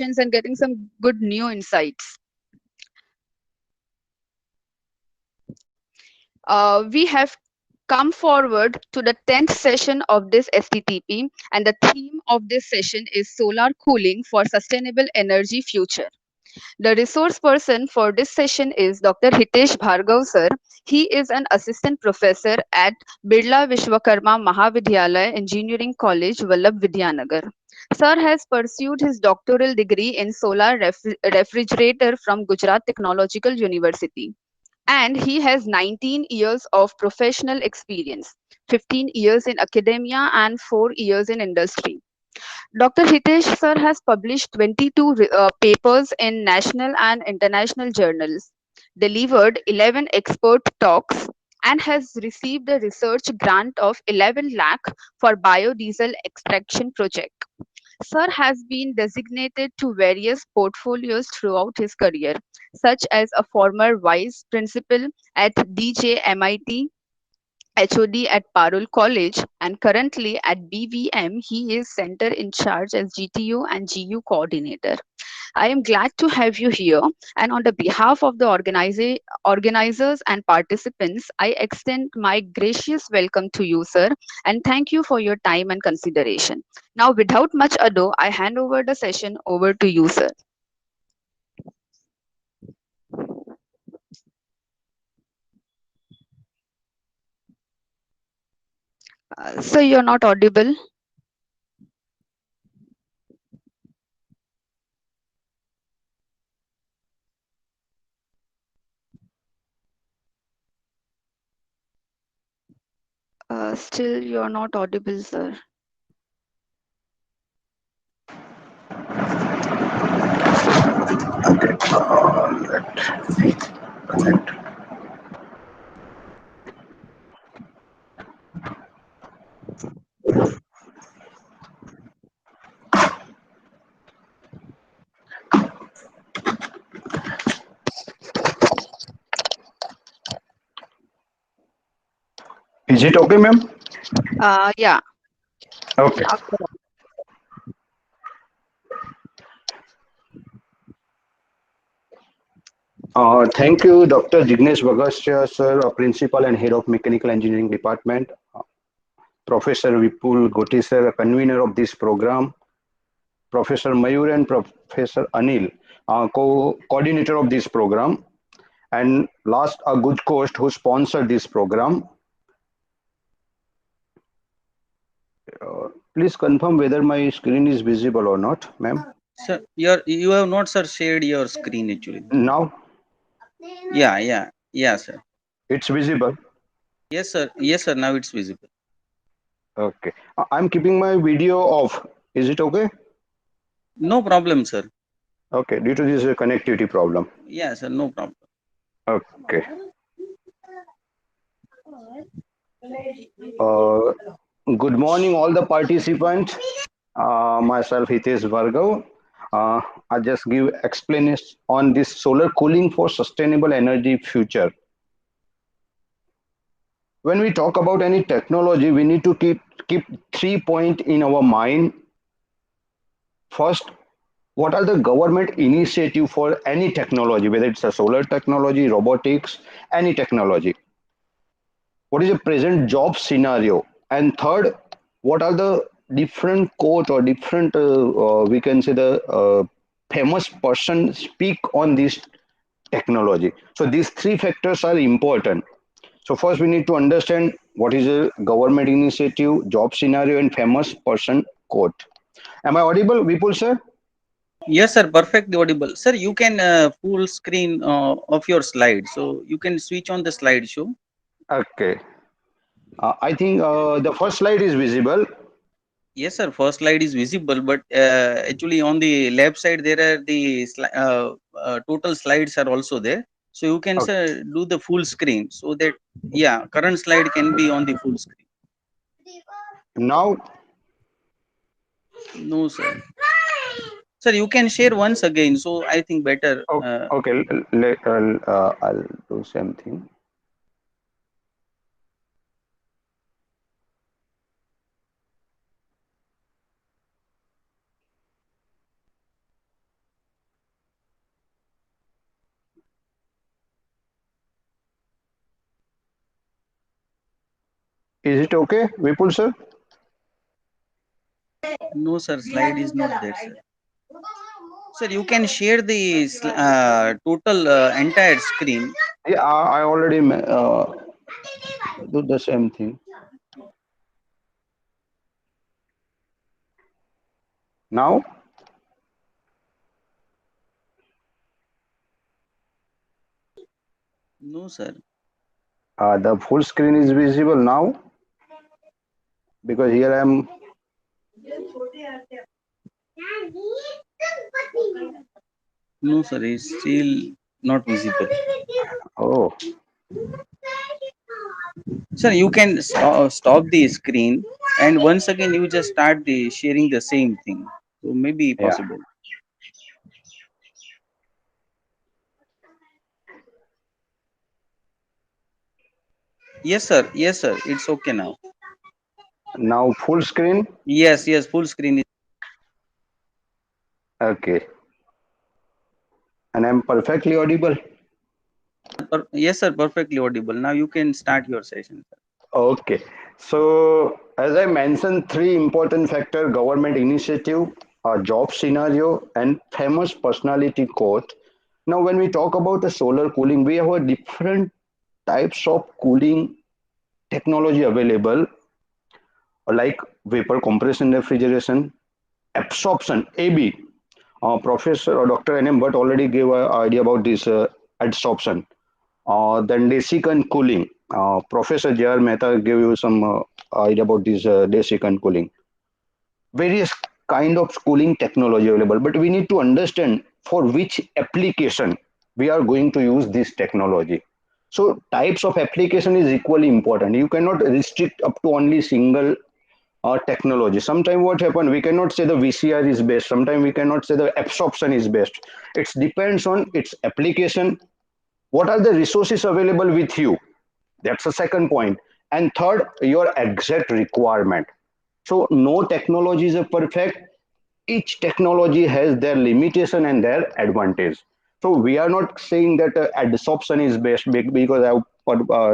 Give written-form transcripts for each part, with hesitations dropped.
and getting some good new insights. We have come forward to the 10th session of this STTP, and the theme of this session is solar cooling for sustainable energy future. The resource person for this session is Dr. Hitesh Bhargav sir. He is an assistant professor at Birla Vishwakarma Mahavidyalaya Engineering College, Vallabh Vidyanagar. Sir has pursued his doctoral degree in solar refrigerator from Gujarat Technological University, and he has 19 years of professional experience, 15 years in academia and 4 years in industry. Dr. Hitesh sir has published 22 papers in national and international journals, delivered 11 expert talks, and has received a research grant of 11 lakh for biodiesel extraction project. Sir has been designated to various portfolios throughout his career, such as a former vice principal at DJMIT, HOD at Parul College, and currently at BVM, he is center in charge as GTU and GU coordinator. I am glad to have you here, and on the behalf of the organizers and participants, I extend my gracious welcome to you, sir, and thank you for your time and consideration. Now, without much ado, I hand over the session over to you, sir. Sir, you're not audible. Still, you're not audible, sir. Is it okay, ma'am? Yeah. Okay. Now, Thank you, Dr. Jignesh Bagastya, sir, Principal and Head of Mechanical Engineering Department, Professor Vipul Goti, sir, convener of this program, Professor Mayur and Professor Anil, coordinator of this program, and last, a good host who sponsored this program. Please confirm whether my screen is visible or not, ma'am. Sir, you have not, sir, shared your screen actually. Now Yeah, sir. it's visible. Yes, sir. Yes, sir. Now it's visible. Okay. I'm keeping my video off. Is it okay? No problem, sir. Okay, due to this connectivity problem. Yeah, sir. No problem. Okay. Uh, Good morning, all the participants. Myself, Hitesh Bhargav. I just give explanation on this solar cooling for sustainable energy future. When we talk about any technology, we need to keep 3 points in our mind. First, what are the government initiative for any technology, whether it's a solar technology, robotics, any technology? What is the present job scenario? And third, what are the different quote or different we can say the famous person speak on this technology? So these three factors are important. So first we need to understand what is a government initiative, job scenario, and famous person quote. Am I audible, Vipul sir? Yes, sir. Perfectly audible. Sir, you can full screen of your slide. So you can switch on the slideshow. Okay. I think the first slide is visible. Yes, sir. First slide is visible, but actually on the left side there are the total slides are also there. So you can, Okay. sir, do the full screen so that yeah, current slide can be on the full screen. Now, No, sir. Sir, you can share once again. So I think better. okay, I'll do something. Is it okay, Vipul sir? No, sir, slide is not there, sir. Sir, you can share the total entire screen. Yeah, I already do the same thing. Now, No, sir. the full screen is visible now because here I am. No, sir, it's still not visible. Oh, Sir, you can stop the screen and once again you just start the sharing the same thing. So maybe yeah. possible. Yes, sir. Yes, sir. It's okay now. Now full screen. Yes, yes. Full screen is. Okay, and I'm perfectly audible. Yes, sir. Perfectly audible. Now you can start your session, sir. Okay, so as I mentioned, three important factor: government initiative, a job scenario, and famous personality quote. Now, when we talk about the solar cooling, we have a different types of cooling technology available, like vapor compression refrigeration, absorption (AB). Professor or Dr. N.M. Bhatt already gave an idea about this absorption. Then desiccant cooling. Professor J.R. Mehta gave you some idea about this desiccant cooling. Various kind of cooling technology available, but we need to understand for which application we are going to use this technology. So types of application is equally important. You cannot restrict up to only single technology. Sometimes what happen, we cannot say the VCR is best. Sometimes we cannot say the absorption is best. It depends on its application. What are the resources available with you? That's the second point. And third, your exact requirement. So no technology is a perfect. Each technology has their limitation and their advantage. So we are not saying that adsorption is best because I've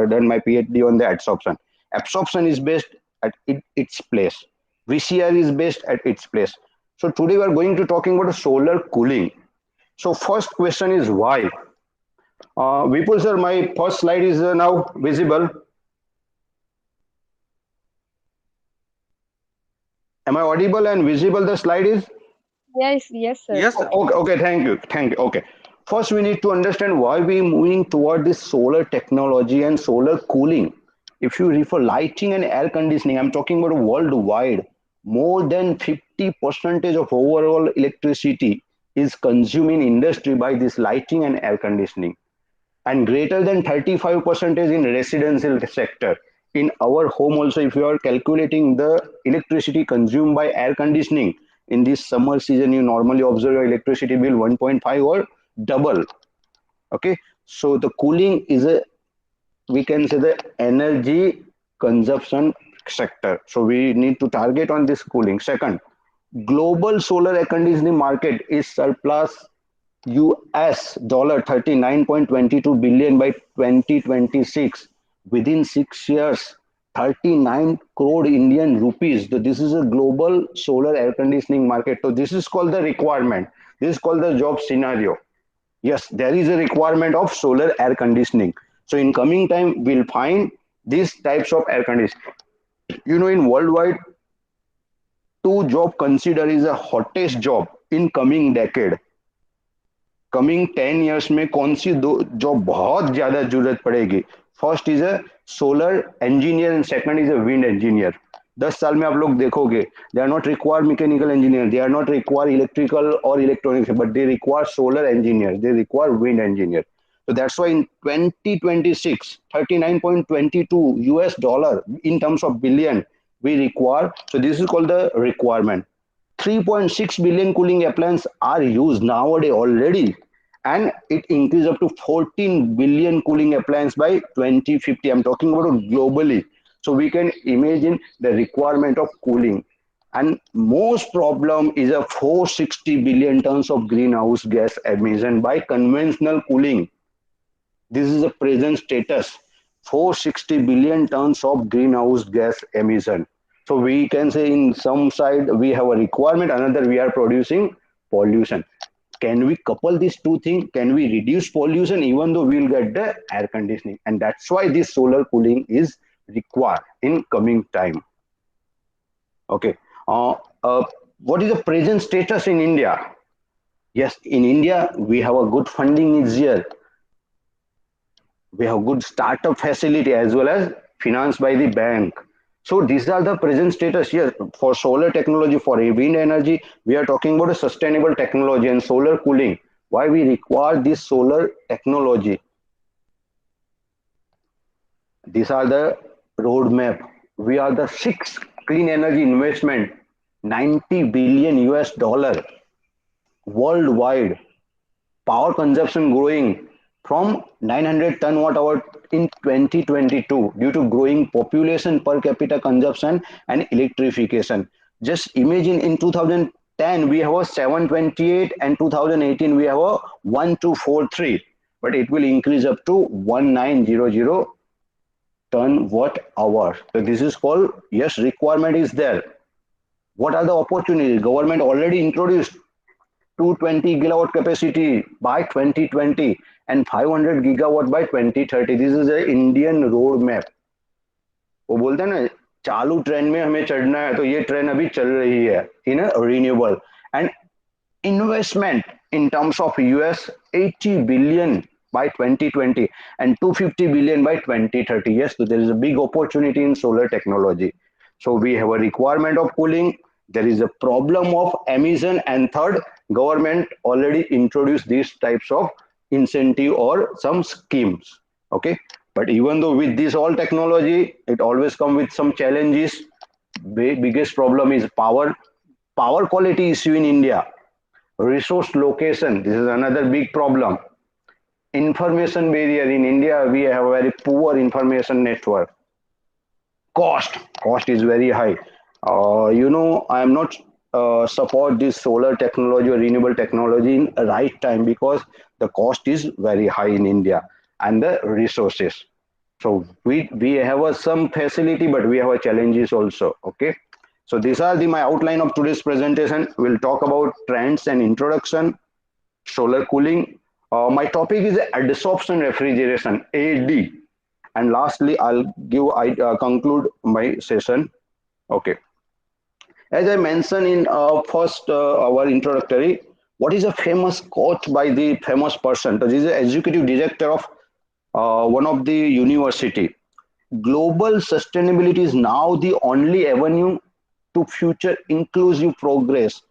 done my PhD on the adsorption. Absorption is best at its place. VCR is best at its place. So today we are going to talking about solar cooling. So first question is why? Vipul sir, my first slide is now visible. Am I audible and visible? The slide is. Yes, yes, sir. Yes, sir. Okay, okay, thank you. Okay, first we need to understand why we moving toward this solar technology and solar cooling. If you refer lighting and air conditioning, I'm talking about worldwide. More than 50% of overall electricity is consumed in industry by this lighting and air conditioning, and greater than 35% in residential sector. In our home also, if you are calculating the electricity consumed by air conditioning in this summer season, you normally observe your electricity bill 1.5 or double. Okay, so the cooling is a, we can say, the energy consumption sector, so we need to target on this cooling. Second, global solar air conditioning market is surplus US dollar 39.22 billion by 2026. Within 6 years, 39 crore Indian rupees. So this is a global solar air conditioning market. So this is called the requirement. This is called the job scenario. Yes, there is a requirement of solar air conditioning. So in coming time, we'll find these types of air conditioning. You know, in worldwide, two job considered is the hottest job in coming decade. Coming 10 years में कौन सी दो job बहुत ज्यादा जरूरत पड़ेगी? First is a solar engineer and second is a wind engineer. 10 साल में आप लोग देखोगे, they are not require mechanical engineer, they are not require electrical और electronics, but they require solar engineer, they require wind engineer. So that's why in 2026, 39.22 US dollar in terms of billion we require. So this is called the requirement. 3.6 billion cooling appliances are used nowadays already, and it increased up to 14 billion cooling appliances by 2050. I'm talking about globally. So we can imagine the requirement of cooling. And most problem is a 460 billion tons of greenhouse gas emission by conventional cooling. This is the present status. 460 billion tons of greenhouse gas emission. So we can say in some side we have a requirement, another we are producing pollution. Can we couple these two things? Can we reduce pollution even though we'll get the air conditioning? And that's why this solar cooling is required in coming time. Okay. Uh, uh, what is the present status in India? Yes, in India we have a good funding is here. We have good startup facility as well as financed by the bank. So these are the present status here for solar technology, for wind energy. We are talking about a sustainable technology and solar cooling. Why we require this solar technology? These are the roadmap. We are the sixth clean energy investment, 90 billion US dollar worldwide. Power consumption growing from 900 ton watt hour in 2022 due to growing population, per capita consumption and electrification. Just imagine in 2010 we have a 728 and 2018 we have a 1243, but it will increase up to 1900 ton watt hour. So this is called, yes, requirement is there. What are the opportunities? Government already introduced 220 gigawatt capacity by 2020 and 500 gigawatt by 2030. This is a Indian road map. वो बोलते हैं ना, चालू train में हमें चढ़ना है, तो ये ट्रेन अभी चल रही है in renewable. And investment in terms of US 80 billion by 2020 and 250 billion by 2030. Yes, so there is a big opportunity in solar technology. So we have a requirement of cooling. There is a problem of emission, and third, government already introduced these types of incentive or some schemes. Okay, but even though with this all technology, it always come with some challenges. Biggest problem is power quality issue in India. Resource location, this is another big problem. Information barrier, in India we have a very poor information network. Cost is very high. I am not support this solar technology or renewable technology in right time because the cost is very high in India and the resources. So we have some facility, but we have a challenges also. Okay. So these are my outline of today's presentation. We'll talk about trends and introduction, solar cooling. My topic is adsorption refrigeration, AD. And lastly, I conclude my session. Okay. As I mentioned in first our introductory, what is a famous quote by the famous person? So this is the executive director of one of the university. Global sustainability is now the only avenue to future inclusive progress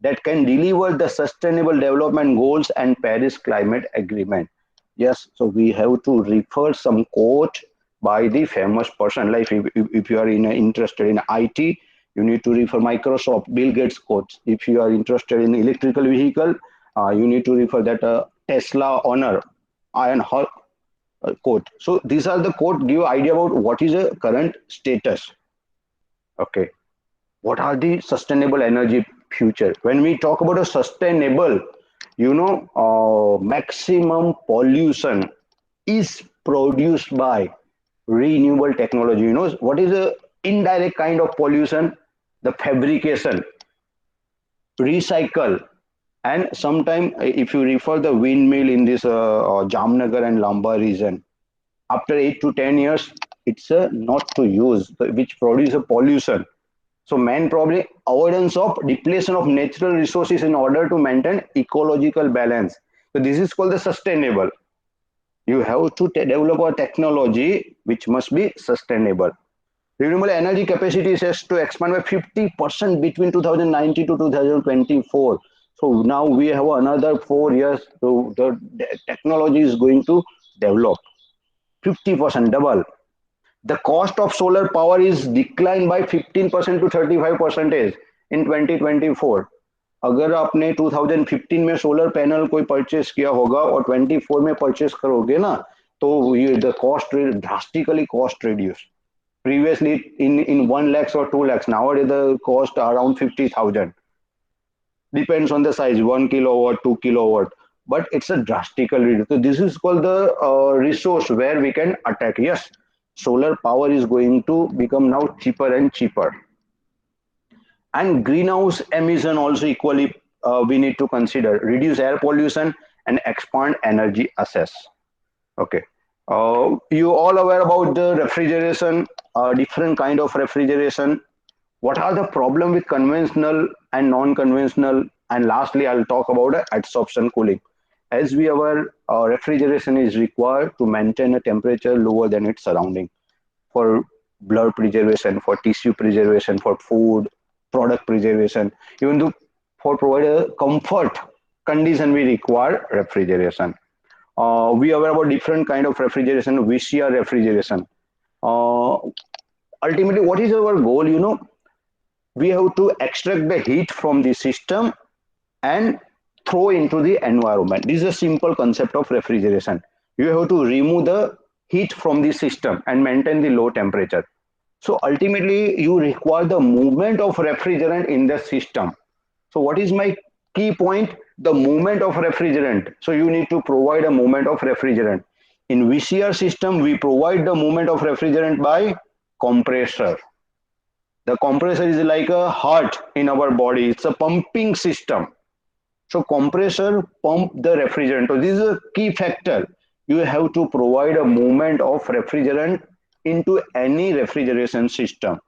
that can deliver the sustainable development goals and Paris Climate Agreement. Yes, so we have to refer some quote by the famous person. Like if you are interested in IT, you need to refer Microsoft, Bill Gates quotes. If you are interested in electrical vehicle, you need to refer that Tesla owner, Iron Hawk quote. So these are the quote give idea about what is a current status. Okay. What are the sustainable energy future? When we talk about a sustainable, maximum pollution is produced by renewable technology. You know what is a indirect kind of pollution? The fabrication, recycle, and sometimes if you refer the windmill in this Jamnagar and Lamba region, after 8 to 10 years, it's not to use, which produce a pollution. So main problem, avoidance of depletion of natural resources in order to maintain ecological balance. So this is called the sustainable. You have to develop a technology which must be sustainable. Renewable energy capacity is set to expand by 50% between 2019 to 2024. So now we have another 4 years. So the technology is going to develop 50%, double. The cost of solar power is declined by 15% to 35% in 2024. अगर आपने 2015 में solar panel कोई purchase किया होगा और 24 में purchase करोगे ना, तो ये the cost drastically cost reduced. Previously in 1 lakhs or 2 lakhs, nowadays the cost around 50,000. Depends on the size, 1 kilowatt, 2 kilowatt, but it's a drastical reduction. So this is called the resource where we can attack. Yes, solar power is going to become now cheaper and cheaper. And greenhouse emission also equally we need to consider, reduce air pollution and expand energy access. Okay. You all aware about the refrigeration, different kind of refrigeration. What are the problem with conventional and non-conventional? And lastly, I'll talk about adsorption cooling. As we aware, refrigeration is required to maintain a temperature lower than its surrounding for blood preservation, for tissue preservation, for food, product preservation, even though for provide a comfort condition we require refrigeration. We are aware about different kind of refrigeration, VCR refrigeration. Uh, Ultimately, what is our goal? We have to extract the heat from the system and throw into the environment. This is a simple concept of refrigeration. You have to remove the heat from the system and maintain the low temperature. So ultimately, you require the movement of refrigerant in the system. So what is my key point? The movement of refrigerant. So you need to provide a movement of refrigerant. In VCR system, we provide the movement of refrigerant by compressor. The compressor is like a heart in our body. It's a pumping system. So compressor pump the refrigerant. So this is a key factor. You have to provide a movement of refrigerant into any refrigeration system.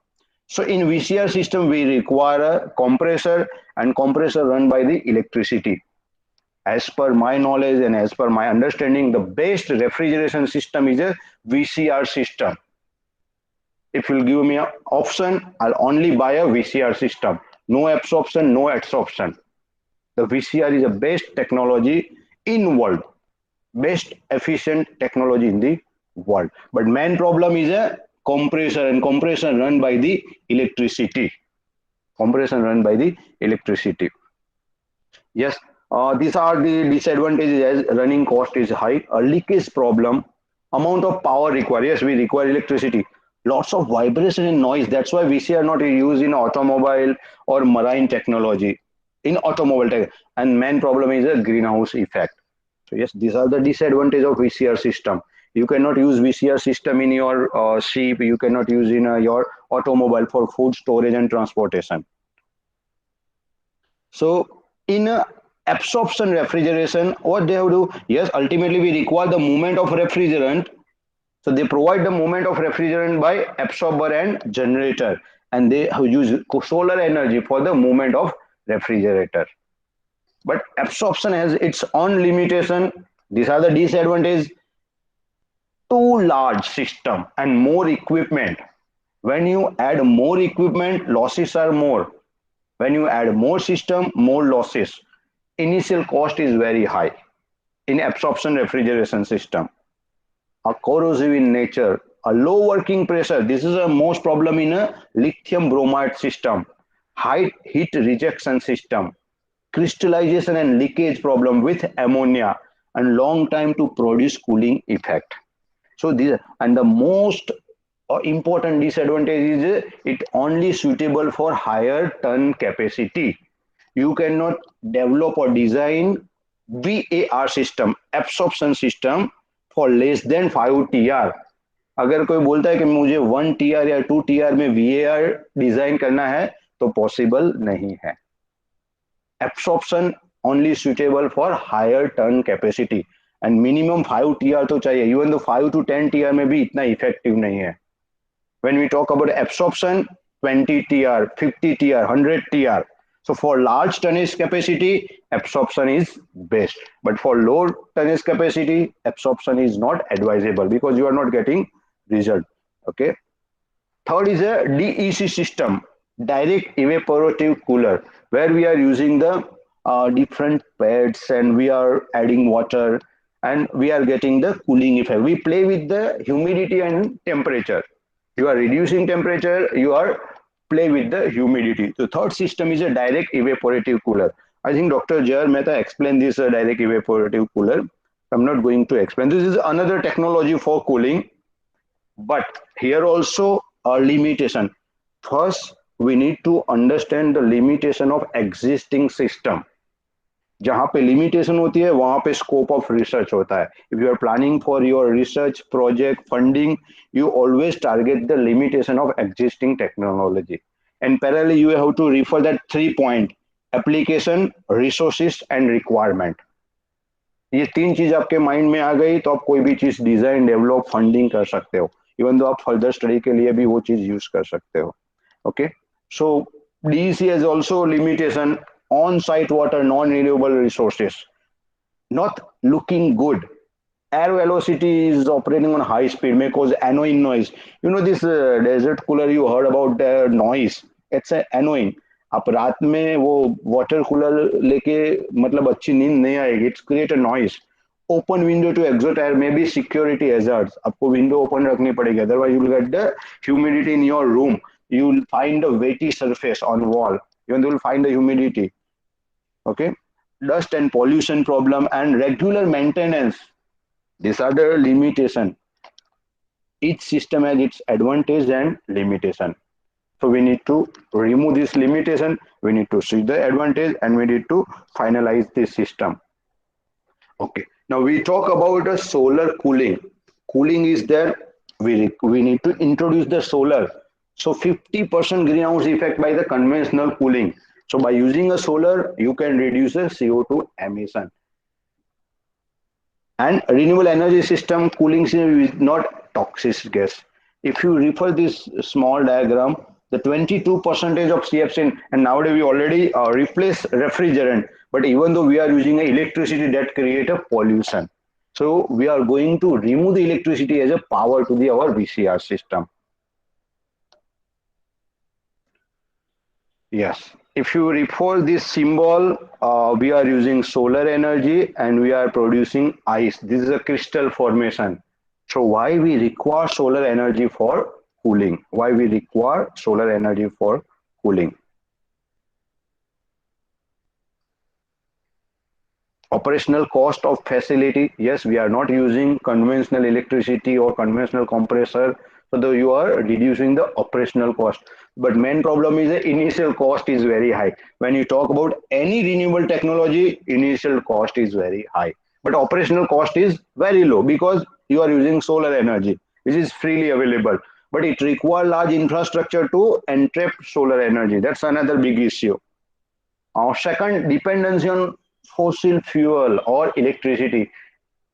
So in VCR system, we require a compressor, and compressor run by the electricity. As per my knowledge and as per my understanding, the best refrigeration system is a VCR system. If you'll give me an option, I'll only buy a VCR system. No absorption, no adsorption. The VCR is the best technology in world, best efficient technology in the world. But main problem is a compressor, and compressor run by the electricity. Compression run by the electricity. Yes, these are the disadvantages as running cost is high. A leakage problem, amount of power required. Yes, we require electricity. Lots of vibration and noise. That's why VCR not used in automobile or marine technology. In automobile tech, and main problem is a greenhouse effect. So yes, these are the disadvantage of VCR system. You cannot use VCR system in your ship. You cannot use in your automobile for food storage and transportation. So in absorption refrigeration, what they have to do? Yes, ultimately we require the movement of refrigerant. So they provide the movement of refrigerant by absorber and generator, and they have used solar energy for the movement of refrigerator. But absorption has its own limitation. These are the disadvantages. Too large system and more equipment. When you add more equipment, losses are more. When you add more system, more losses. Initial cost is very high in absorption refrigeration system. A corrosive in nature, a low working pressure. This is a most problem in a lithium bromide system. High heat rejection system, crystallization and leakage problem with ammonia, and long time to produce cooling effect. So this, and the most important disadvantage is it only suitable for higher ton capacity. You cannot develop or design VAR system, absorption system, for less than 5 TR. अगर कोई बोलता है कि मुझे 1 TR या 2 TR में VAR design करना है तो पॉसिबल नहीं है. Absorption only suitable for higher turn capacity, and minimum 5 TR तो चाहिए. Even though 5 to 10 TR में भी इतना effective नहीं है. When we talk about absorption, 20 TR, 50 TR, 100 TR. So for large tonnage capacity, absorption is best. But for low tonnage capacity, absorption is not advisable because you are not getting result. Okay. Third is a DEC system, direct evaporative cooler, where we are using the different pads and we are adding water and we are getting the cooling effect. We play with the humidity and temperature. You are reducing temperature, you are play with the humidity. The third system is a direct evaporative cooler. I think Dr. J.R. Mehta explained this direct evaporative cooler. I'm not going to explain. This is another technology for cooling, but here also a limitation. First, we need to understand the limitation of existing system. जहाँ पे limitation होती है वहां पे scope of research होता है. If you are planning for your research project funding, you always target the limitation of existing technology. And parallelly, you have to refer that 3 point: application, resources, and requirement. ये 3 चीज आपके mind में आ गई तो आप कोई भी चीज डिजाइन डेवलप फंडिंग कर सकते हो. इवन दो आप फर्दर स्टडी के लिए भी वो चीज यूज कर सकते हो. Okay, so DEC has also limitation: on site water, non renewable resources, not looking good. Air velocity is operating on high speed, may cause annoying noise. You know this desert cooler, you heard about the noise, it's annoying. आप रात में वो water cooler लेके मतलब अच्छी नींद नहीं आएगी, it's create a noise. Open window to exhaust air may be security hazards. आपको विंडो ओपन रखनी पड़ेगी, otherwise you will get the humidity in your room. You will find a wetty surface on wall, you will find the humidity. Okay, dust and pollution problem and regular maintenance, these are the limitation. Each system has its advantage and limitation, so we need to remove this limitation, we need to see the advantage, and we need to finalize this system. Okay, now we talk about the solar cooling. Cooling is there, we need to introduce the solar. So 50% greenhouse effect by the conventional cooling. So by using a solar, you can reduce the CO2 emission. And renewable energy system cooling system is not toxic gas. If you refer this small diagram, the 22% of CFC, and nowadays we already replace refrigerant, but even though we are using electricity, that create a pollution. So we are going to remove the electricity as a power to the our VCR system. Yes, if you refer this symbol, we are using solar energy and we are producing ice. This is a crystal formation. So why we require solar energy for cooling? Why we require solar energy for cooling? Operational cost of facility. Yes, we are not using conventional electricity or conventional compressor, so though you are reducing the operational cost. But main problem is the initial cost is very high. When you talk about any renewable technology, initial cost is very high, but operational cost is very low because you are using solar energy, which is freely available. But it requires large infrastructure to entrap solar energy. That's another big issue. Second, dependency on fossil fuel or electricity.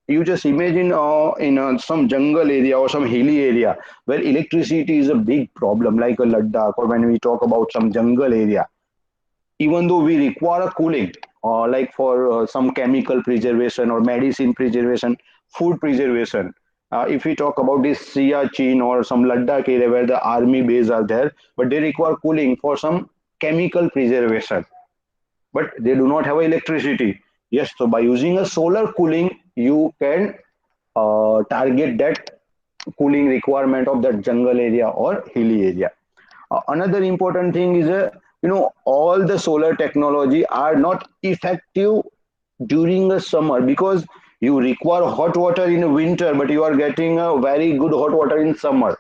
You just imagine in some jungle area or some hilly area where electricity is a big problem, like a Ladakh, or when we talk about some jungle area. Even though we require cooling, like for some chemical preservation or medicine preservation, food preservation. If we talk about this Siachen or some Ladakh area where the army base are there, but they require cooling for some chemical preservation, but they do not have electricity. Yes, so by using a solar cooling, you can target that cooling requirement of that jungle area or hilly area. Another important thing is, all the solar technology are not effective during the summer because you require hot water in winter, but you are getting a very good hot water in summer.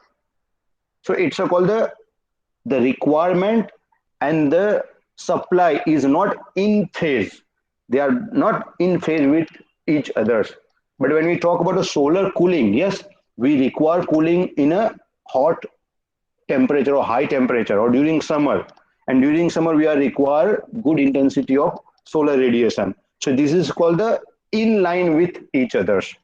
So it's called the requirement and the supply is not in phase. They are not in phase with each others. But when we talk about the solar cooling, yes, we require cooling in a hot temperature or high temperature or during summer. And during summer, we are require good intensity of solar radiation. So this is called the in line with each others.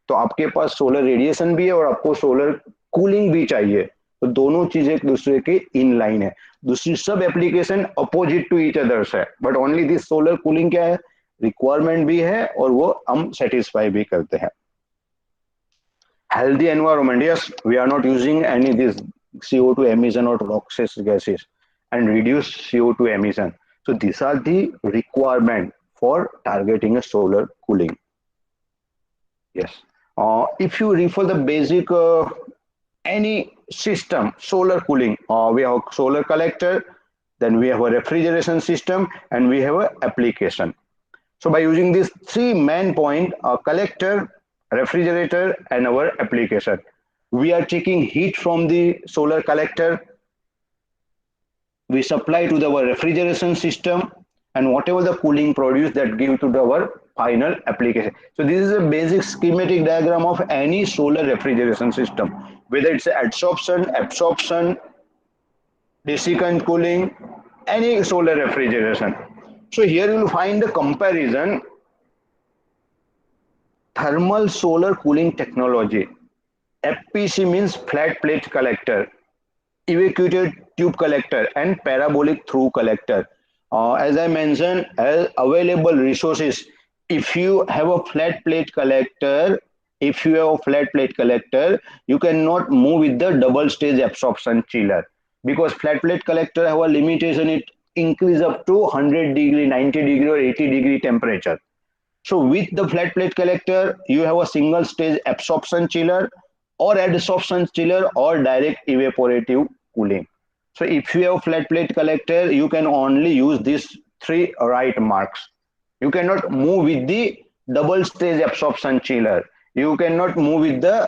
तो आपके पास solar radiation भी है और आपको solar cooling भी चाहिए, तो दोनों चीजें एक दूसरे के इन लाइन है. दूसरी सब application opposite to each others है, but only this solar cooling क्या है, रिक्वायरमेंट भी है और वो हम सेटिस्फाई भी करते हैं. Healthy environment, yes, we are not using any this CO2 emission or toxic gases and reduce CO2 emission. So these are the requirement for targeting a solar cooling. Yes. If you refer the basic any system, solar cooling, we have solar collector, then we have a refrigeration system, and we have a application. So by using these three main point, collector, refrigerator, and our application, we are taking heat from the solar collector, we supply to our refrigeration system, and whatever the cooling produce that give to our final application. So this is a basic schematic diagram of any solar refrigeration system, whether it's absorption, desiccant cooling, any solar refrigeration. So here you will find the comparison thermal solar cooling technology. FPC means flat plate collector, evacuated tube collector, and parabolic through collector. As I mentioned, as available resources, if you have a flat plate collector, you cannot move with the double stage absorption chiller, because flat plate collector have a limitation. It increase up to 100 degree, 90 degree, or 80 degree temperature. So with the flat plate collector, you have a single stage absorption chiller or adsorption chiller or direct evaporative cooling. So if you have flat plate collector, you can only use these three right marks. You cannot move with the double stage absorption chiller. You cannot move with the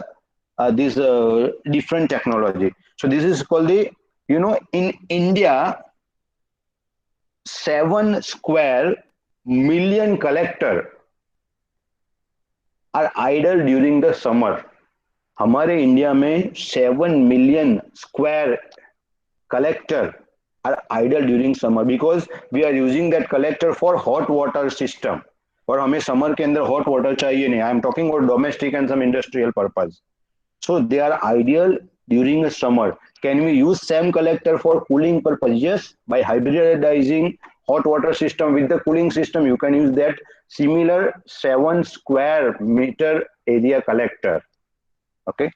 this different technology. So this is called the, in India, 7 square million collector are idle during the summer. हमारे India में 7 million square collector are idle during summer, because we are using that collector for hot water system. और हमें summer के अंदर hot water चाहिए नहीं. I am talking about domestic and some industrial purpose. So they are ideal during the summer. Can we use same collector for cooling purpose? Yes, by hybridizing hot water system with the cooling system, you can use that similar 7 square meter area collector. Okay.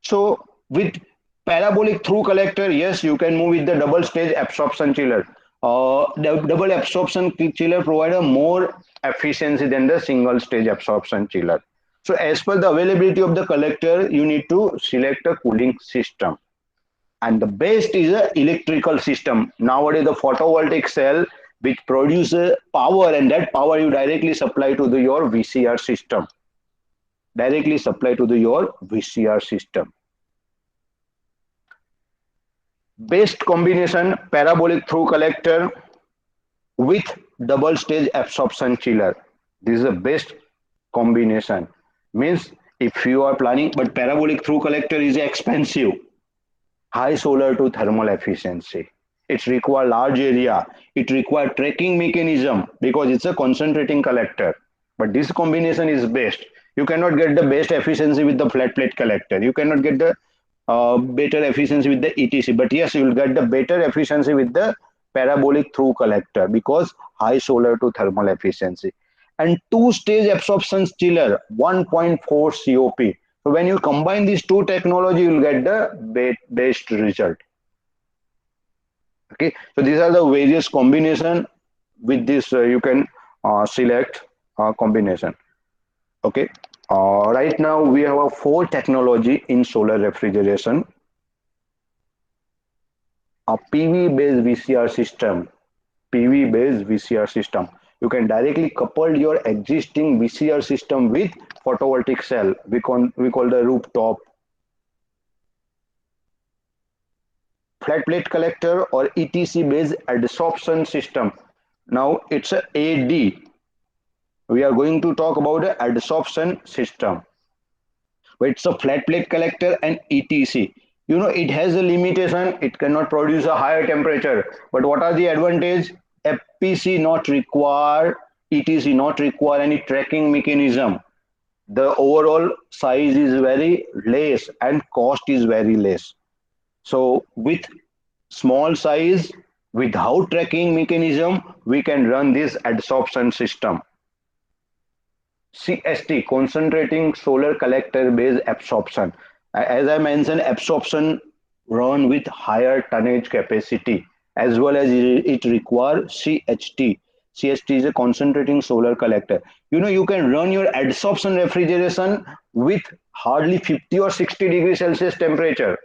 So with parabolic through collector, yes, you can move with the double stage absorption chiller. The double absorption chiller provide a more efficiency than the single stage absorption chiller. So as per the availability of the collector, you need to select a cooling system. And the best is a electrical system. Nowadays, the photovoltaic cell which produces power, and that power you directly supply to your VCR system. Best combination, parabolic through collector with double stage absorption chiller. This is the best combination. Means if you are planning, but parabolic through collector is expensive, high solar to thermal efficiency. It requires large area. It requires tracking mechanism because it's a concentrating collector. But this combination is best. You cannot get the best efficiency with the flat plate collector. You cannot get the better efficiency with the ETC. But yes, you will get the better efficiency with the parabolic through collector because high solar to thermal efficiency. And two-stage absorption chiller, 1.4 COP. So when you combine these two technology, you will get the best result. Okay, so these are the various combination. With this, you can select combination. Okay, right now we have a 4 technology in solar refrigeration. A PV-based VCR system. PV-based VCR system. You can directly couple your existing VCR system with photovoltaic cell. We call the rooftop. Flat plate collector or ETC based adsorption system. Now it's a AD. We are going to talk about the adsorption system. But it's a flat plate collector and ETC. It has a limitation. It cannot produce a higher temperature. But what are the advantage? FPC not require, ETC not require any tracking mechanism. The overall size is very less and cost is very less. So with small size, without tracking mechanism, we can run this adsorption system. CST, concentrating solar collector based absorption. As I mentioned, absorption run with higher tonnage capacity, as well as it requires CHT. CHT is a concentrating solar collector. You can run your adsorption refrigeration with hardly 50 or 60 degrees Celsius temperature.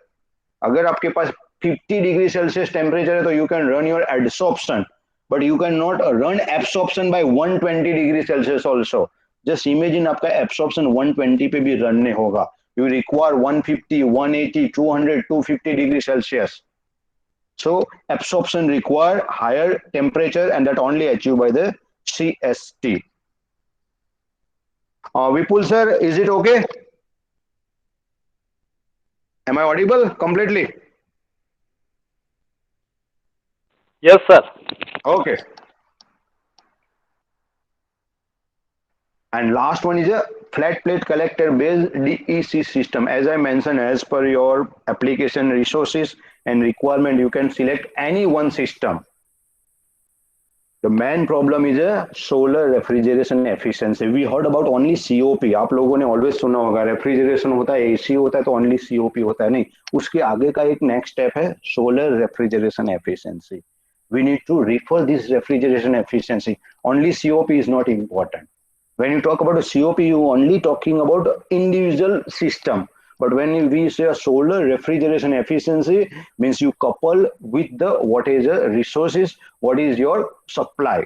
अगर आपके पास 50 degree Celsius temperature है तो you can run your adsorption, but you cannot run absorption by 120 degree Celsius also. Just imagine आपका absorption 120 पे भी run नहीं होगा. You require 150, 180, 200, 250 degree Celsius. So absorption require higher temperature, and that only achieved by the CST. Vipul sir, is it okay? Am I audible completely? Yes, sir. Okay. And last one is a flat plate collector based DEC system. As I mentioned, as per your application resources and requirement, you can select any one system. The main problem is a solar refrigeration efficiency. We heard about only COP. आप लोगों ने always सुना होगा refrigeration होता है, AC होता है तो only COP होता है, नहीं उसके आगे का एक next step है solar refrigeration efficiency. We need to refer this refrigeration efficiency. Only COP is not important. When you talk about a COP, you only talking about individual system. But when we say a solar refrigeration efficiency, means you couple with the what is the resources, what is your supply,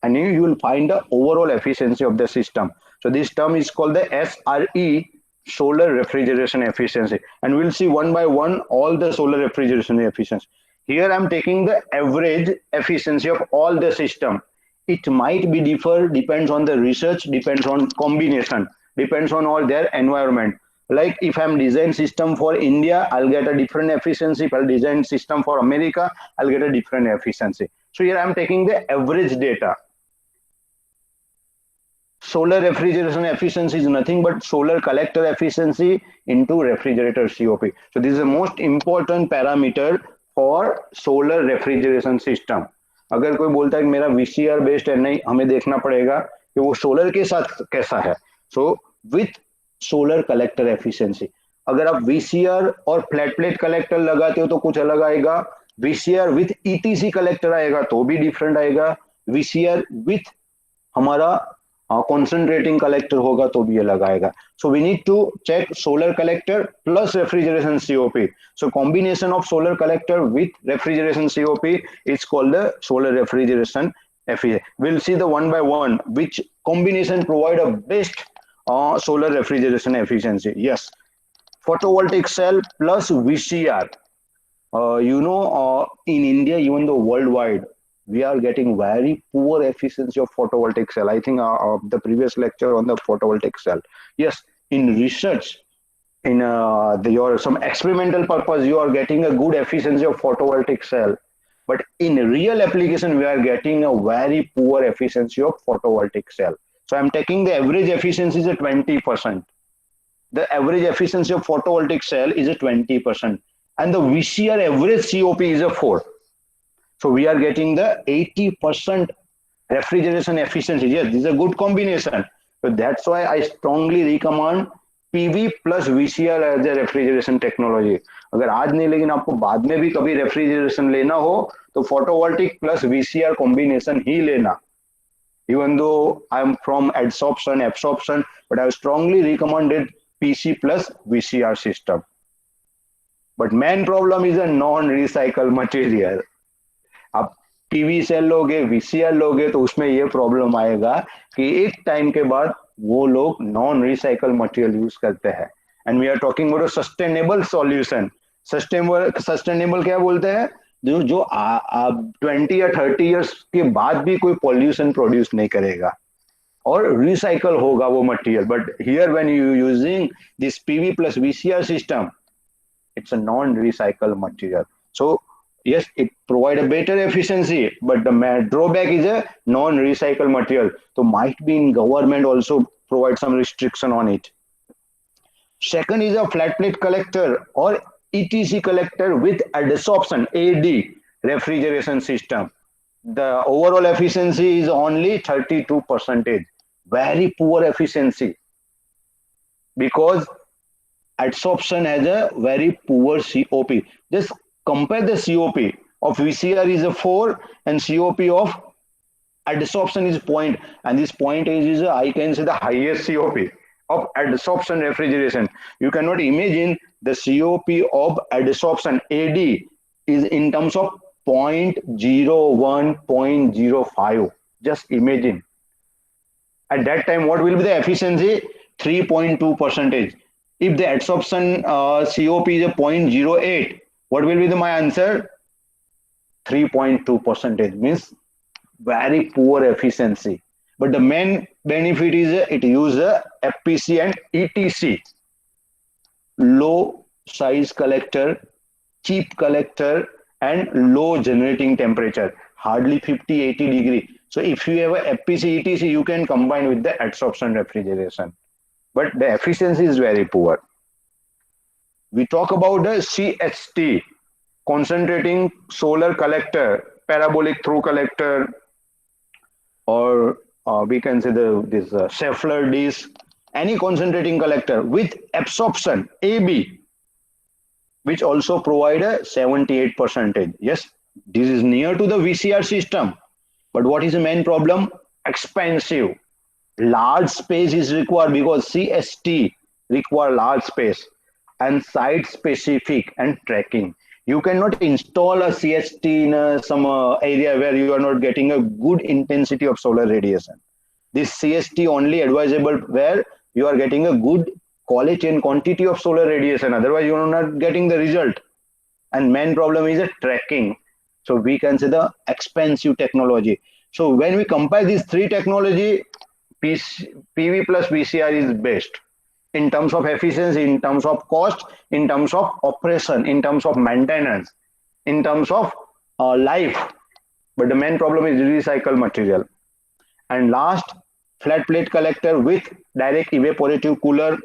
and you will find the overall efficiency of the system. So this term is called the SRE, solar refrigeration efficiency, and we'll see one by one all the solar refrigeration efficiency. Here I'm taking the average efficiency of all the system. It might be differ, depends on the research, depends on combination, depends on all their environment. Like if I'm design system for India, I'll get a different efficiency. If I'll design system for America, I'll get a different efficiency. So here I'm taking the average data. Solar refrigeration efficiency is nothing but solar collector efficiency into refrigerator COP. So this is the most important parameter for solar refrigeration system. अगर कोई बोलता है कि मेरा VCR based है, नहीं, हमें देखना पड़ेगा कि वो सोलर के साथ कैसा है. So with solar collector efficiency. अगर आप VCR और फ्लैट प्लेट कलेक्टर लगाते हो तो कुछ अलग आएगा. VCR विथ ETC कलेक्टर आएगा तो भी डिफरेंट आएगा. VCR विथ हमारा concentrating collector होगा तो भी ये लगाएगा. So we need to check solar collector plus refrigeration COP. So combination of solar collector with refrigeration COP is called the solar refrigeration efficiency. We'll see the one by one which combination provide a best solar refrigeration efficiency. Yes, photovoltaic cell plus VCR. In India, even though worldwide, we are getting very poor efficiency of photovoltaic cell. I think the previous lecture on the photovoltaic cell. Yes, in research, in your some experimental purpose, you are getting a good efficiency of photovoltaic cell. But in real application, we are getting a very poor efficiency of photovoltaic cell. So I'm taking the average efficiency is a 20%. The average efficiency of photovoltaic cell is a 20%. And the VCR average COP is a 4. So we are getting the 80% refrigeration efficiency. Yes, this is a good combination. So that's why I strongly recommend PV plus VCR as a refrigeration technology. अगर आज नहीं लेकिन आपको बाद में भी कभी refrigeration लेना हो तो फोटोवोल्टिक प्लस VCR कॉम्बिनेशन ही लेना. Even though I'm from absorption, but I strongly recommended PC plus VCR system. But main problem is a non-recycled material. आप PV सेल लोगे, VCR लोगे तो उसमें ये प्रॉब्लम आएगा कि एक टाइम के बाद वो लोग नॉन रिसाइकल मटेरियल यूज करते हैं. And we are talking about sustainable solution. Sustainable क्या बोलते हैं? जो 20 या 30 इयर्स के बाद भी कोई पॉल्यूशन प्रोड्यूस नहीं करेगा और रिसाइकल होगा वो material. But here when you using this PV plus VCR system, it's a non-recycled material. So yes, it provide a better efficiency, but the drawback is a non-recycled material. So might be in government also provide some restriction on it. Second is a flat plate collector or ETC collector with adsorption AD refrigeration system. The overall efficiency is only 32%. Very poor efficiency because adsorption has a very poor COP. Just compare the COP of VCR is a 4 and COP of adsorption is 0. And this 0 is I can say the highest COP of adsorption refrigeration. You cannot imagine the COP of adsorption AD is in terms of 0.01, 0.05. Just imagine. At that time, what will be the efficiency? 3.2%. If the adsorption COP is a 0.08, what will be my answer? 3.2% means very poor efficiency. But the main benefit is it uses FPC and ETC, low size collector, cheap collector, and low generating temperature, hardly 50-80 degree. So if you have a FPC ETC, you can combine with the adsorption refrigeration. But the efficiency is very poor. We talk about the CST, concentrating solar collector, parabolic through collector, or we can say this Scheffler disk, any concentrating collector with absorption AB, which also provide a 78%. Yes, this is near to the VCR system, but what is the main problem? Expensive. Large space is required because CST require large space and site specific and tracking. You cannot install a CST in some area where you are not getting a good intensity of solar radiation. This CST only advisable where you are getting a good quality and quantity of solar radiation. Otherwise, you are not getting the result. And main problem is the tracking. So we can say the expensive technology. So when we compare these three technology, PV plus VCR is best in terms of efficiency, in terms of cost, in terms of operation, in terms of maintenance, in terms of life. But the main problem is recycled material. And last, flat plate collector with direct evaporative cooler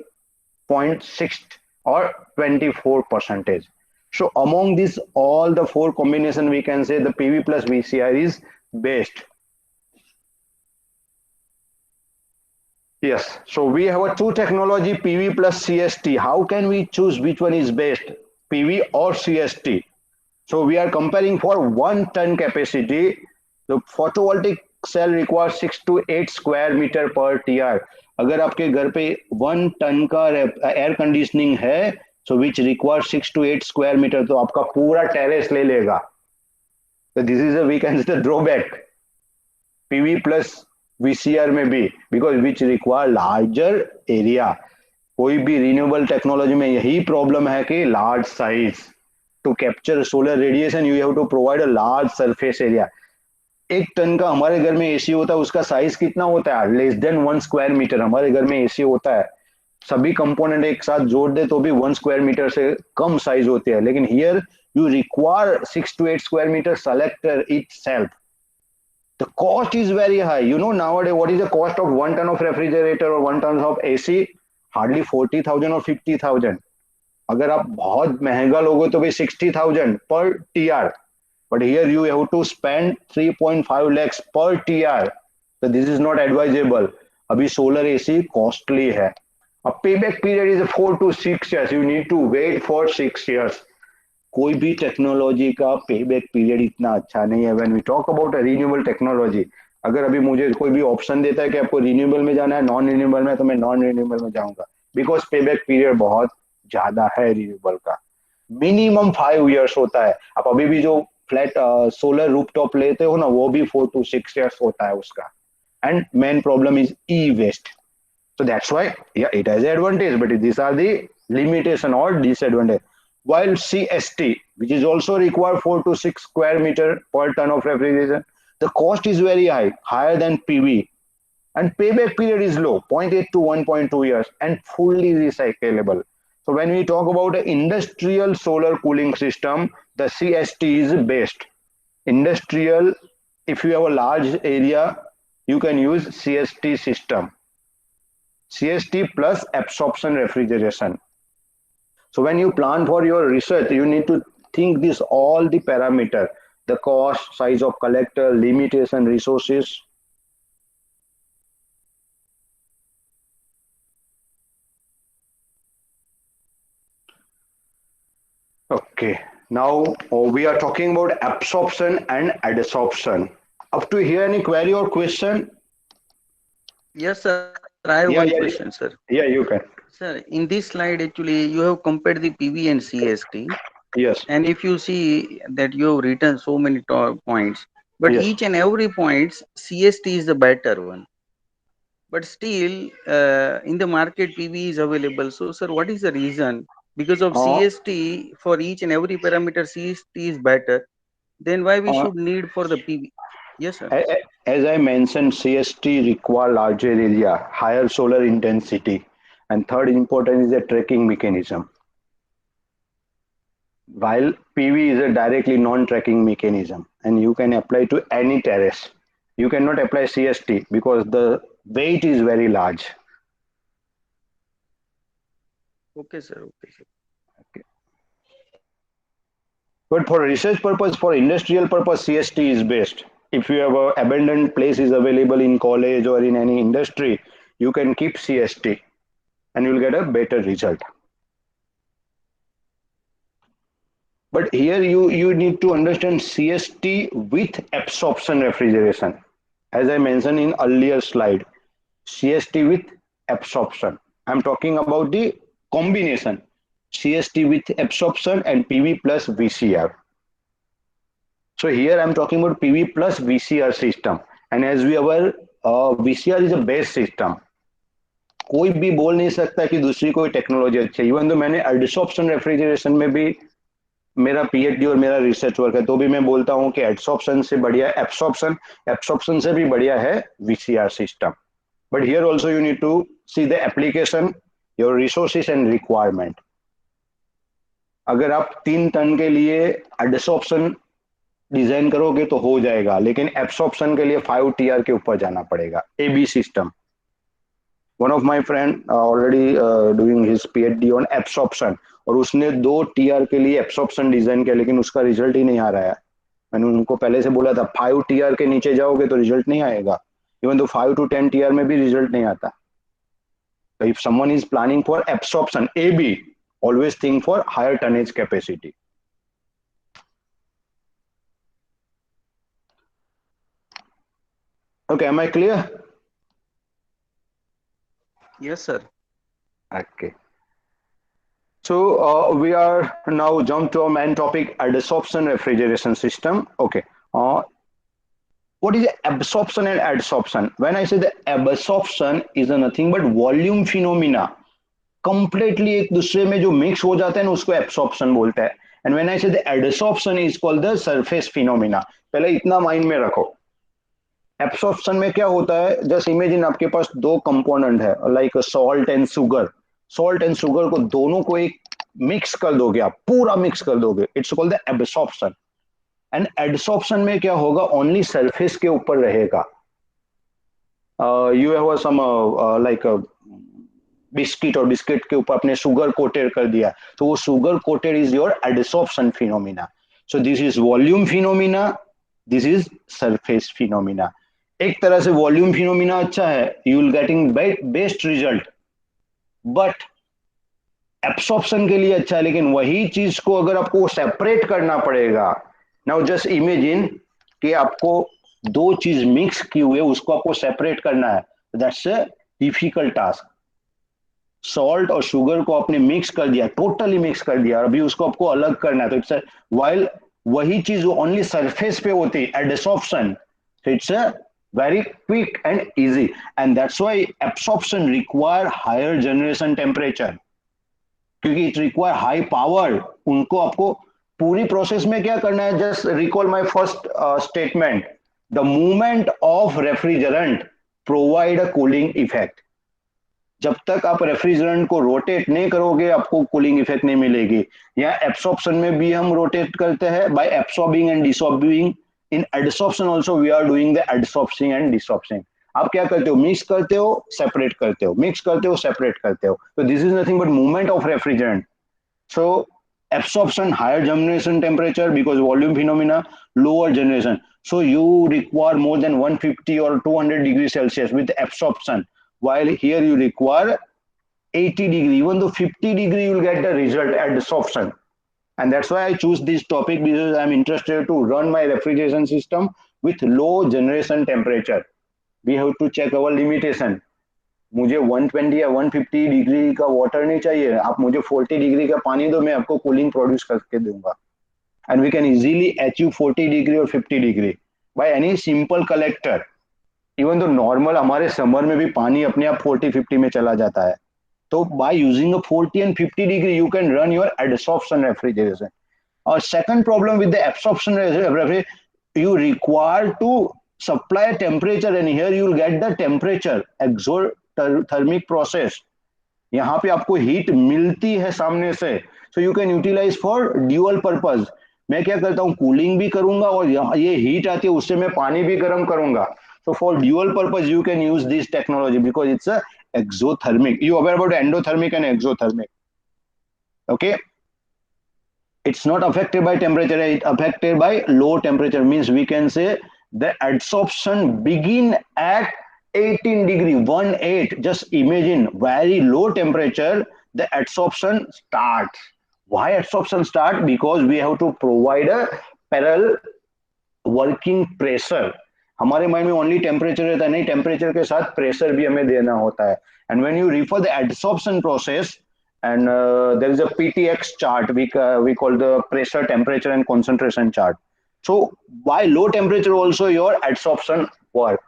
0.6 or 24%. So among these all the four combination, we can say the PV plus VCR is best. Yes, so we have a two technology, PV plus CST. How can we choose which one is best, PV or CST? So we are comparing for 1 ton capacity. The photovoltaic cell requires 6 to 8 square meter per TR. अगर आपके घर पे 1 ton का air conditioning है, so which requires 6 to 8 square meter, तो आपका पूरा terrace ले लेगा. So this is a, we can say, the drawback. PV plus VCR में भी, because which require larger area. कोई भी रिन्यूएबल टेक्नोलॉजी में यही प्रॉब्लम है कि large size. To capture solar radiation you have to provide a large surface area. 1 ton का हमारे घर में एसी होता है, उसका साइज कितना होता है? Less than 1 square metre. हमारे घर में एसी होता है, सभी कंपोनेंट एक साथ जोड़ दे तो भी 1 स्क्वायर मीटर से कम साइज होते हैं. लेकिन here you require 6 to 8 square meter selector itself. The cost is very high. You know nowadays what is the cost of 1 ton of refrigerator or 1 ton of AC? Hardly 40,000 or 50,000. अगर आप बहुत महंगा लोगे तो भी 60,000 per TR. But here you have to spend 3.5 lakhs per TR. So this is not advisable. अभी solar AC costly है. A payback period is 4 to 6 years. You need to wait for 6 years. कोई भी technology का payback period इतना अच्छा नहीं है. When we talk about renewable technology, अगर अभी मुझे कोई भी ऑप्शन देता है कि आपको रिन्यूएबल में जाना है, नॉन रिन्यूएबल में, तो मैं नॉन रिन्यूएबल में जाऊंगा, बिकॉज पेबैक पीरियड बहुत ज्यादा है रिन्यूएबल का. मिनिमम 5 years होता है. आप अभी भी जो फ्लैट सोलर रूफटॉप लेते हो ना, वो भी 4 to 6 years होता है उसका. And main problem is e waste. So that's why, yeah, it has advantage, but these are the limitation or disadvantage. While CST, which is also required 4 to 6 square meter per ton of refrigeration, the cost is very high, higher than PV, and payback period is low, 0.8 to 1.2 years, and fully recyclable. So when we talk about an industrial solar cooling system, the CST is best. Industrial, if you have a large area, you can use CST system. CST plus absorption refrigeration. So when you plan for your research, you need to think this all the parameter, the cost, size of collector, limitation, resources. Okay, now we are talking about absorption and adsorption. Up to here, any query or question? Yes, sir. I have one question, sir. Yeah, you can. Sir, in this slide, actually, you have compared the PV and CST. Yes. And if you see that you have written so many points, but Yes. each and every point, CST is the better one. But still, in the market, PV is available. So, sir, what is the reason? Because of CST, for each and every parameter, CST is better. then why we Uh, should need for the PV? Yes, sir. as I mentioned, CST require larger area, higher solar intensity, and third important is the tracking mechanism. While PV is a directly non-tracking mechanism, and you can apply to any terrace. You cannot apply CST because the weight is very large. Okay, sir. Okay, sir. But for research purpose, for industrial purpose, CST is best. If you have a abandoned place is available in college or in any industry, you can keep CST and you'll get a better result. But here you need to understand CST with absorption refrigeration. As I mentioned in earlier slide, CST with absorption. I'm talking about the combination CST with absorption and PV plus VCR. So here I'm talking about PV plus VCR system. And as we are aware, VCR is a best system. कोई भी बोल नहीं सकता कि दूसरी कोई technology अच्छी है. इवन तो मैंने एडसॉर्प्शन रेफ्रिजरेशन में भी मेरा पीएचडी और मेरा रिसर्च वर्क है, तो भी मैं बोलता हूँ कि एडसॉर्प्शन से बढ़िया एब्सॉर्प्शन, एब्सॉर्प्शन से भी बढ़िया है VCR system. But here also you need to see the application, your resources and requirement. अगर आप 3 टन के लिए एडसॉर्प्शन डिजाइन करोगे तो हो जाएगा, लेकिन एब्सॉर्प्शन के लिए 5 टीआर के ऊपर जाना पड़ेगा. AB system. One of my friend already doing his PhD on absorption, और उसने 2 टीआर के लिए एब्सॉर्प्शन डिजाइन किया, लेकिन उसका रिजल्ट ही नहीं आ रहा है. मैंने उनको पहले से बोला था 5 टीआर के नीचे जाओगे तो रिजल्ट नहीं आएगा. इवन तो 5 to 10 टीआर में भी रिजल्ट नहीं आता. If someone is planning for absorption AB, always think for higher tonnage capacity. Okay, am I clear? Yes, sir. Okay. So we are now jump to our main topic, adsorption refrigeration system. Okay. What is absorption and adsorption? When I say the absorption is nothing but volume phenomena, completely एक दूसरे में जो mix हो जाते हैं ना, उसको absorption बोलते हैं. And when I say the adsorption is called the surface phenomena. पहले इतना माइंड में रखो. एब्सॉर्प्शन में क्या होता है, जस्ट इमेजिन आपके पास 2 कंपोनेंट है, like salt and sugar. Salt and sugar को दोनों को एक मिक्स कर दोगे, आप पूरा मिक्स कर दोगे, it's called the absorption. And adsorption में क्या होगा, ओनली सरफेस के ऊपर रहेगा. You have some like biscuit, और बिस्किट के ऊपर अपने शुगर कोटेड कर दिया, तो वो sugar coated is your adsorption phenomena. So this is volume phenomena, this is surface phenomena. एक तरह से वॉल्यूम फिनोमिना अच्छा है, you will getting best result, but absorption के लिए अच्छा है. लेकिन वही चीज को अगर आपको सेपरेट करना पड़ेगा, नाउ जस्ट इमेजिन कि आपको 2 चीज मिक्स की हुए, उसको आपको सेपरेट करना है, that's a difficult task. Salt और शुगर को आपने मिक्स कर दिया, टोटली मिक्स कर दिया, अभी उसको आपको अलग करना है, तो इट्स वाइल वही चीज ओनली सरफेस पे होती है adsorption, so it's a very quick and easy, and that's why absorption require higher generation temperature, क्योंकि it require high power. उनको आपको पूरी प्रोसेस में क्या करना है, just recall my first statement, the movement of refrigerant provide a cooling effect. जब तक आप रेफ्रिजरेंट को रोटेट नहीं करोगे, आपको कूलिंग इफेक्ट नहीं मिलेगी. यहाँ एब्सॉर्प्शन में भी हम रोटेट करते हैं by absorbing and desorbing. In adsorption also we are doing the adsorbing and desorbing. आप क्या करते हो, मिक्स करते हो, सेपरेट करते हो, मिक्स करते हो, सेपरेट करते हो. तो this is nothing but movement of refrigerant. So absorption higher generation temperature because volume phenomena, lower generation, so you require more than 150 or 200 degrees Celsius with absorption, while here you require 80 degree. Even though 50 degree you will get the result at absorption. And that's why I choose this topic, because I'm interested to run my refrigeration system with low generation temperature. We have to check our limitation. मुझे 120 या 150 degree का water नहीं चाहिए, आप मुझे 40 degree का पानी दो, मैं आपको कूलिंग प्रोड्यूस करके दूंगा. And we can easily achieve 40 degree और 50 degree by any simple collector. Even तो नॉर्मल हमारे समर में भी पानी अपने आप 40-50 में चला जाता है. तो by using a 40 and 50 degree you can run your adsorption refrigeration. Second problem with the absorption, you require to supply temperature, and here you will get the temperature exothermic process. यहाँ पे आपको हीट मिलती है सामने से, so you can utilise for dual purpose. मैं क्या करता हूँ, कूलिंग भी करूंगा और ये हीट आती है उससे मैं पानी भी गर्म करूंगा. So for dual purpose, you can use this technology because it's a exothermic. You aware about endothermic and exothermic? Okay. It's not affected by temperature. It's affected by low temperature. Means we can say the adsorption begin at 18 degree, 18. Just imagine very low temperature, the adsorption starts. Why adsorption start? Because we have to provide a parallel working pressure. हमारे mind में only temperature रहता है, नहीं, temperature के साथ pressure भी हमें देना होता है. And when you refer the adsorption process, and there is a PTX chart, we call the pressure, temperature and concentration chart. So by low temperature also your adsorption work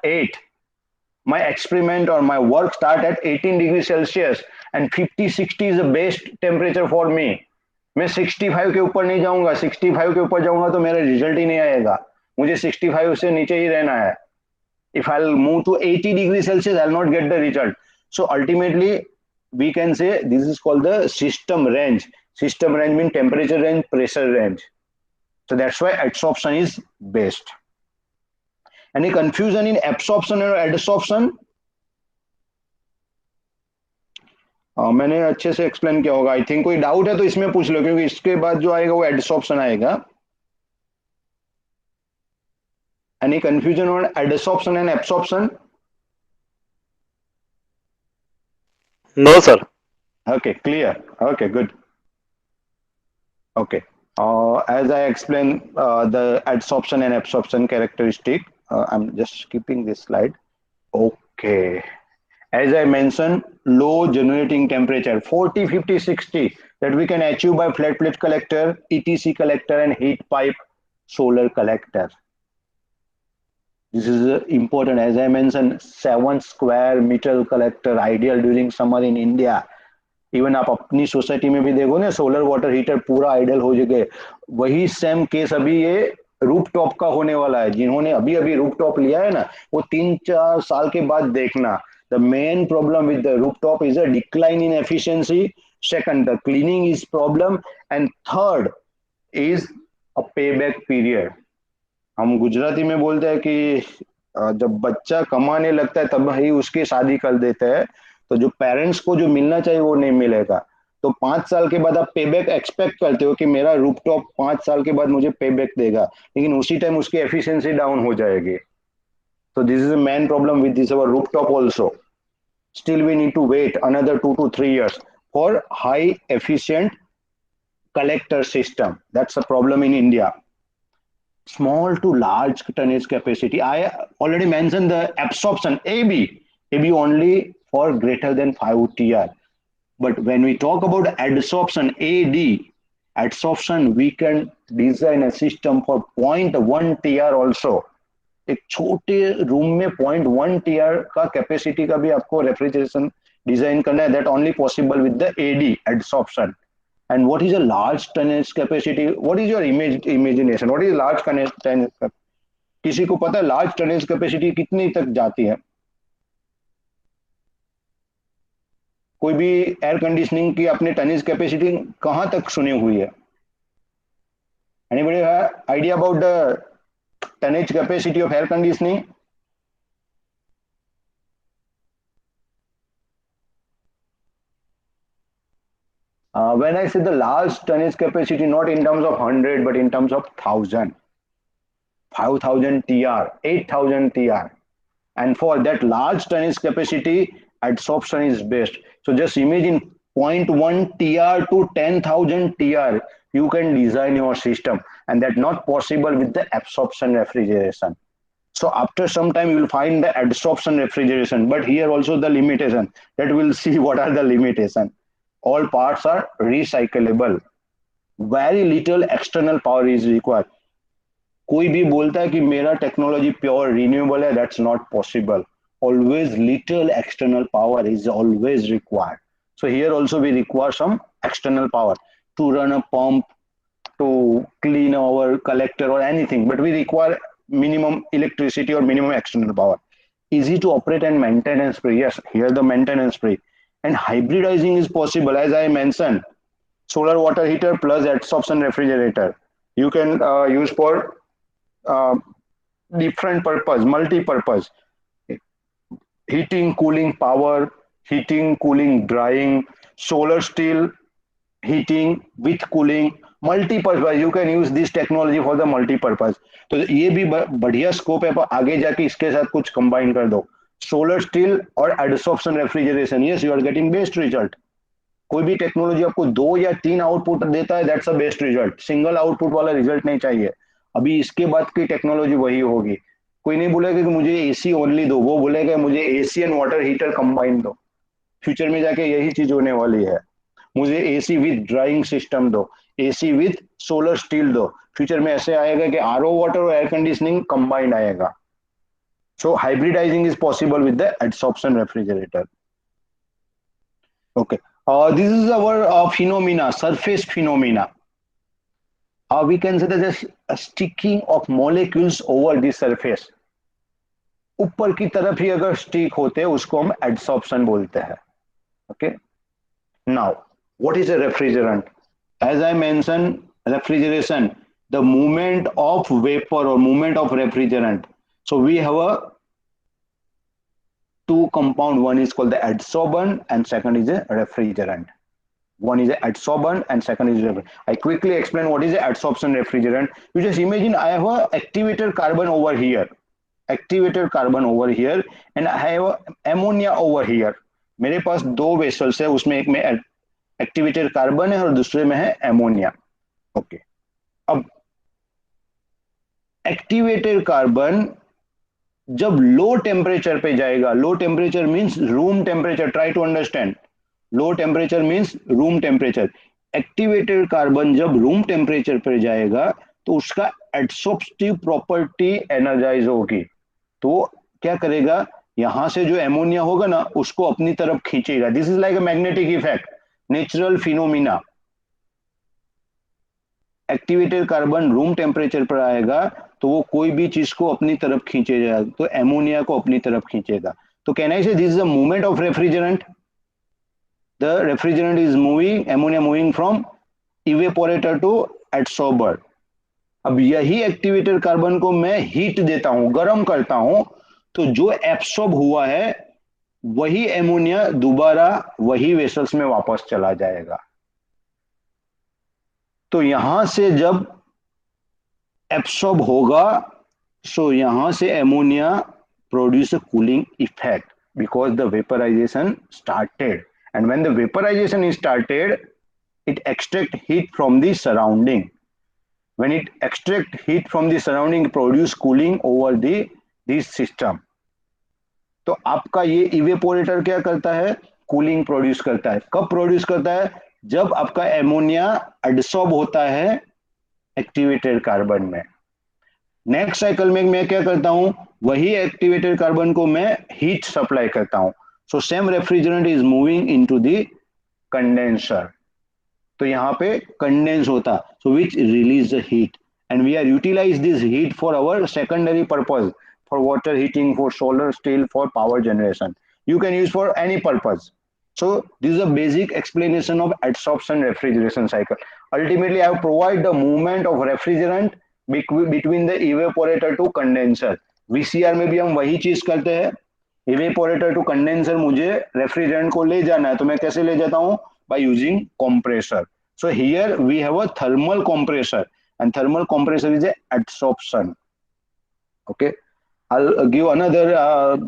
18. My experiment or my work start at 18 degrees Celsius and 50-60 is the best temperature for me. मैं 65 के ऊपर नहीं जाऊंगा, 65 के ऊपर जाऊंगा तो मेरा रिजल्ट ही नहीं आएगा, मुझे 65 से नीचे ही रहना है. If I'll move to 80 degrees Celsius, I'll not get the result. So ultimately we can say this is called the system range. System range means temperature range, pressure range. So that's why adsorption is best. Any confusion in absorption or adsorption? मैंने अच्छे से explain किया होगा. I think कोई doubt है तो इसमें पूछ लो, क्योंकि इसके बाद जो आएगा वो एडसॉर्प्शन आएगा. Any confusion on adsorption and absorption? No, sir. Okay, clear. Okay, good. Okay. As I explained the adsorption and absorption characteristic, I'm just skipping this slide. Okay. As I mentioned, low generating temperature 40, 50, 60 that we can achieve by flat plate collector, ETC collector and heat pipe solar collector. This is important. As I mentioned, 7 square meter collector ideal during summer in India. Even आप अपनी society में भी देखो ना, solar water heater पूरा idol हो गए. वही सेम केस अभी ये रूफ टॉप का होने वाला है. जिन्होंने अभी अभी रूफ टॉप लिया है ना, वो 3-4 साल के बाद देखना. The main problem with the roof top is a decline in efficiency. Second, the cleaning is problem. And third is a पे बैक पीरियड. हम गुजराती में बोलते हैं कि जब बच्चा कमाने लगता है तब ही उसकी शादी कर देते हैं, तो जो पेरेंट्स को जो मिलना चाहिए वो नहीं मिलेगा. तो 5 साल के बाद आप पे बैक एक्सपेक्ट करते हो कि मेरा रूफटॉप 5 साल के बाद मुझे पे बैक देगा, लेकिन उसी टाइम उसकी एफिशिएंसी डाउन हो जाएगी. तो this is a main problem with this our rooftop also. Still we need to wait another 2 to 3 years for high efficient collector system. That's a problem in India. Small to large tonnage capacity. I already mentioned the absorption, AB only for greater than 5 TR. But when we talk about adsorption, adsorption, we can design a system for 0.1 TR also. एक छोटे room में 0.1 TR का capacity का भी आपको refrigeration design करना है. That only possible with the AD, adsorption. And what is a large tonnage capacity? What is your imagination? What is large tonnage? किसी को पता है लार्ज टनेज कैपेसिटी कितनी तक जाती है? कोई भी एयर कंडीशनिंग की आपने टनेज कैपेसिटी कहां तक सुनी हुई है? Anybody have idea about the tonnage capacity of air conditioning? When I say the large tonnage capacity, not in terms of 100, but in terms of 1,000, 5,000 TR, 8,000 TR. And for that large tonnage capacity, adsorption is best. So just imagine 0.1 TR to 10,000 TR, you can design your system, and that's not possible with the absorption refrigeration. So after some time, you will find the adsorption refrigeration, but here also the limitation, that we'll see what are the limitations. All parts are recyclable. Very little external power is required. कोई भी बोलता है कि मेरा technology pure renewable है, that's not possible. Always little external power is always required. So here also we require some external power to run a pump, to clean our collector or anything, but we require minimum electricity or minimum external power. Easy to operate and maintenance free. Yes, here the maintenance free. And hybridizing is possible, as I mentioned. Solar water heater plus adsorption refrigerator. You can use for uh, different purpose, multi-purpose. Heating, cooling, power, heating, cooling, drying, solar steel, heating with cooling, multi-purpose. You can use this technology for the multi-purpose. तो ये भी बढ़िया scope है, पर आगे जाके इसके साथ कुछ कंबाइन कर दो, सोलर स्टील और adsorption refrigeration. Yes, you are getting best result. कोई भी टेक्नोलॉजी आपको 2 या 3 आउटपुट देता है, that's a best result. Single output वाला रिजल्ट नहीं चाहिए. अभी इसके बाद की टेक्नोलॉजी वही होगी. कोई नहीं बोलेगा कि मुझे एसी ओनली दो, वो बोलेगा मुझे AC and water heater combine दो. फ्यूचर में जाके यही चीज होने वाली है. मुझे एसी विद ड्राइंग सिस्टम दो, एसी विद सोलर स्टील दो. फ्यूचर में ऐसे आएगा कि आरओ वाटर और एयर कंडीशनिंग कंबाइंड आएगा. So hybridising is possible with the adsorption refrigerator. Okay, this is our phenomena, surface phenomena. We can say that there's a sticking of molecules over the surface. ऊपर की तरफ ही अगर stick होते हैं उसको हम adsorption बोलते हैं. Okay, now what is a refrigerant? As I mentioned, refrigeration, the movement of vapor or movement of refrigerant. So we have a two compound. One is called the adsorbent and second is a refrigerant. One is a adsorbent and second is refrigerant. I quickly explain what is a adsorption refrigerant. You just imagine I have a activated carbon over here, and I have a ammonia over here. मेरे पास दो vessels है, उसमें एक में activated carbon है और दूसरे में है एमोनिया. ओके, अब एक्टिवेटेड कार्बन जब लो टेम्परेचर पे जाएगा, low temperature means room temperature, try to understand. Low temperature means room temperature. Activated carbon जब रूम टेम्परेचर पर जाएगा तो उसका एडसॉर्प्टिव प्रॉपर्टी एनर्जाइज होगी. तो क्या करेगा, यहां से जो एमोनिया होगा ना उसको अपनी तरफ खींचेगा. This is like a magnetic effect, natural phenomena. Activated carbon room temperature पर आएगा तो वो कोई भी चीज को अपनी तरफ खींचेगा, तो एमोनिया को अपनी तरफ खींचेगा. तो can I say this is the movement of refrigerant. The refrigerant is moving, ammonia moving from evaporator to adsorber. अब यही एक्टिवेटेड कार्बन को मैं हीट देता हूं, गर्म करता हूं, तो जो एब्सॉर्ब हुआ है वही एमोनिया दोबारा वही वेसल्स में वापस चला जाएगा. तो यहां से जब एब्सॉर्ब होगा, सो यहां से ammonia produce a cooling effect because the vaporization started, and when the vaporization is started it extract heat from the surrounding. When it extract heat from the surrounding it produce cooling over this system. तो आपका ये evaporator क्या करता है, cooling produce करता है. कब produce करता है, जब आपका एमोनिया एडसॉर्ब होता है एक्टिवेटेड कार्बन में. नेक्स्ट साइकिल में मैं क्या करता हूं, वही एक्टिवेटेड कार्बन को मैं हीट सप्लाई करता हूं. So same refrigerant is moving into the condenser. तो यहां पे कंडेंस होता, so which release the heat, and we are utilise this heat for our secondary purpose, for water heating, for solar steel, for power generation. You can use for any purpose. So this is a basic explanation of adsorption refrigeration cycle. Ultimately, I have provided the movement of refrigerant between the evaporator to condenser. VCR में भी हम वही चीज करते हैं. evaporator to condenser मुझे refrigerant को ले जाना है, तो मैं कैसे ले जाता हूँ, by using compressor. So here we have a thermal compressor, and thermal compressor is a adsorption. Okay. I'll give another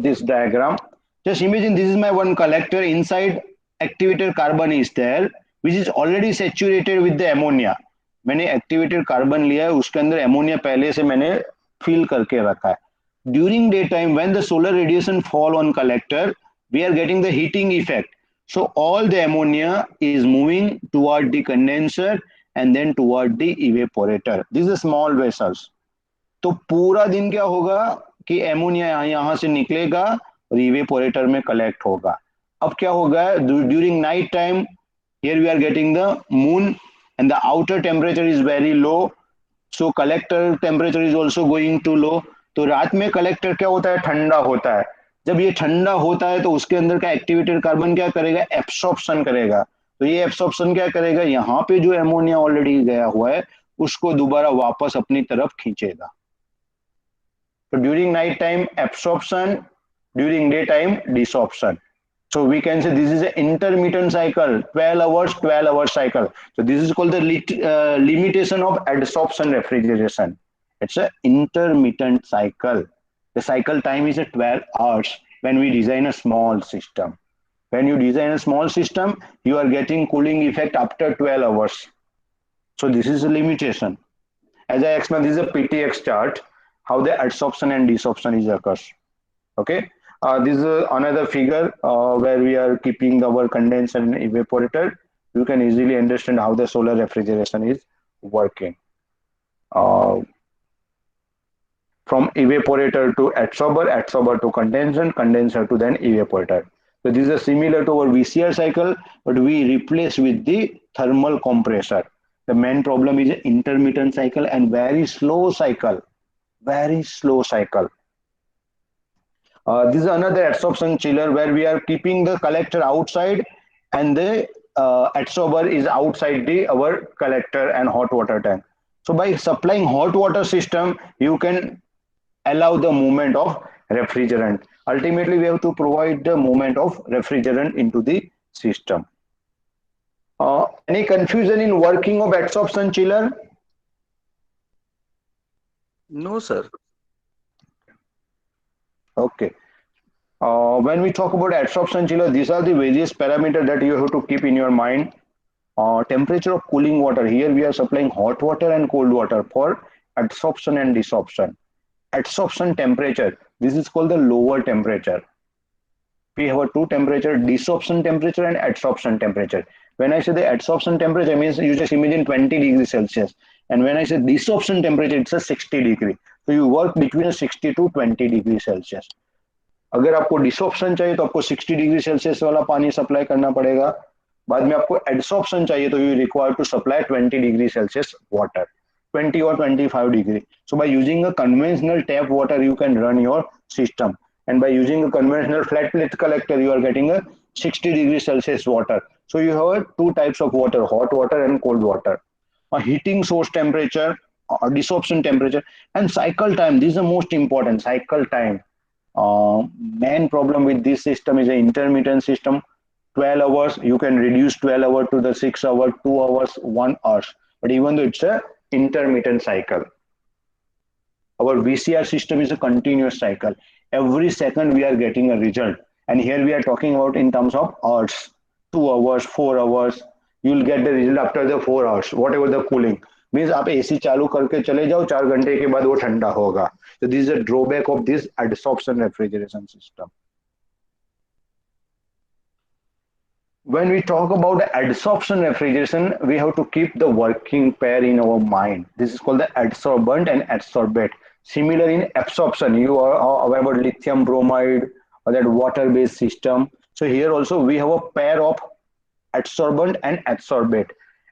this diagram. Just imagine this is my one collector. Inside activated carbon is there, which is already saturated with the ammonia. मैंने activated carbon लिया है, उसके अंदर ammonia पहले से मैंने fill करके रखा है. During daytime, when the solar radiation fall on collector, we are getting the heating effect. So all the ammonia is moving toward the condenser and then toward the evaporator. These are small vessels. तो पूरा दिन क्या होगा कि ammonia यहां से निकलेगा और इवेपोरेटर में कलेक्ट होगा. अब क्या होगा, during night time here we are getting the moon and the outer temperature is very low, so collector temperature is also going to low. तो रात में कलेक्टर क्या होता है, ठंडा होता है. जब ये ठंडा होता है तो उसके अंदर का एक्टिवेटेड कार्बन क्या करेगा, एब्सॉर्प्शन करेगा. तो ये एब्सॉर्प्शन क्या करेगा, यहाँ पे जो एमोनिया ऑलरेडी गया हुआ है उसको दोबारा वापस अपनी तरफ खींचेगा. तो during night time absorption, during day time desorption. So we can say this is an intermittent cycle, 12 hours cycle. So this is called the limitation of adsorption refrigeration. It's an intermittent cycle. The cycle time is 12 hours when we design a small system. When you design a small system, you are getting cooling effect after 12 hours. So this is a limitation. As I explained, this is a PTX chart, how the adsorption and desorption is occurs. Okay. This is another figure where we are keeping our condenser and evaporator. You can easily understand how the solar refrigeration is working. From evaporator to adsorber, adsorber to condenser, condenser to then evaporator. So this is similar to our VCR cycle, but we replace with the thermal compressor. The main problem is intermittent cycle and very slow cycle. Very slow cycle. This is another adsorption chiller where we are keeping the collector outside and the adsorber is outside our collector and hot water tank. So by supplying hot water system, you can allow the movement of refrigerant. Ultimately, we have to provide the movement of refrigerant into the system. Any confusion in working of adsorption chiller? No, sir. Okay. When we talk about adsorption chiller, these are the various parameters that you have to keep in your mind. Temperature of cooling water. Here we are supplying hot water and cold water for adsorption and desorption. Adsorption temperature. This is called the lower temperature. We have a two temperature, desorption temperature and adsorption temperature. When I say the adsorption temperature, means you just imagine 20 degrees Celsius. And when I say desorption temperature, it's a 60 degree. So you work between a 60 to 20 degrees Celsius. अगर आपको डिसॉप्शन चाहिए तो आपको 60 degree Celsius वाला पानी supply करना पड़ेगा. बाद में आपको एडसॉप्शन चाहिए तो you require to supply 20 degree Celsius water, 20 or 25 degree. So by using a conventional tap water, you can run your system. And by using a conventional flat plate collector, you are getting a 60 degree Celsius water. So you have two types of water, hot water and cold water. A heating source temperature, a desorption temperature, and cycle time. This is the most important, cycle time. Main problem with this system is an intermittent system. 12 hours, you can reduce 12 hours to the 6 hours, 2 hours, 1 hour. But even though it's a intermittent cycle, our VCR system is a continuous cycle. Every second we are getting a result. And here we are talking about in terms of hours, 2 hours, 4 hours. You will get the result after the 4 hours, whatever the cooling. Means आप AC चालू करके चले जाओ, 4 घंटे के बाद वो ठंडा होगा. So this is a drawback of this adsorption refrigeration system. When we talk about adsorption refrigeration, we have to keep the working pair in our mind. This is called the adsorbent and adsorbate. Similar in absorption, you are aware about lithium bromide or that water-based system. So here also we have a pair of adsorbent and adsorbate.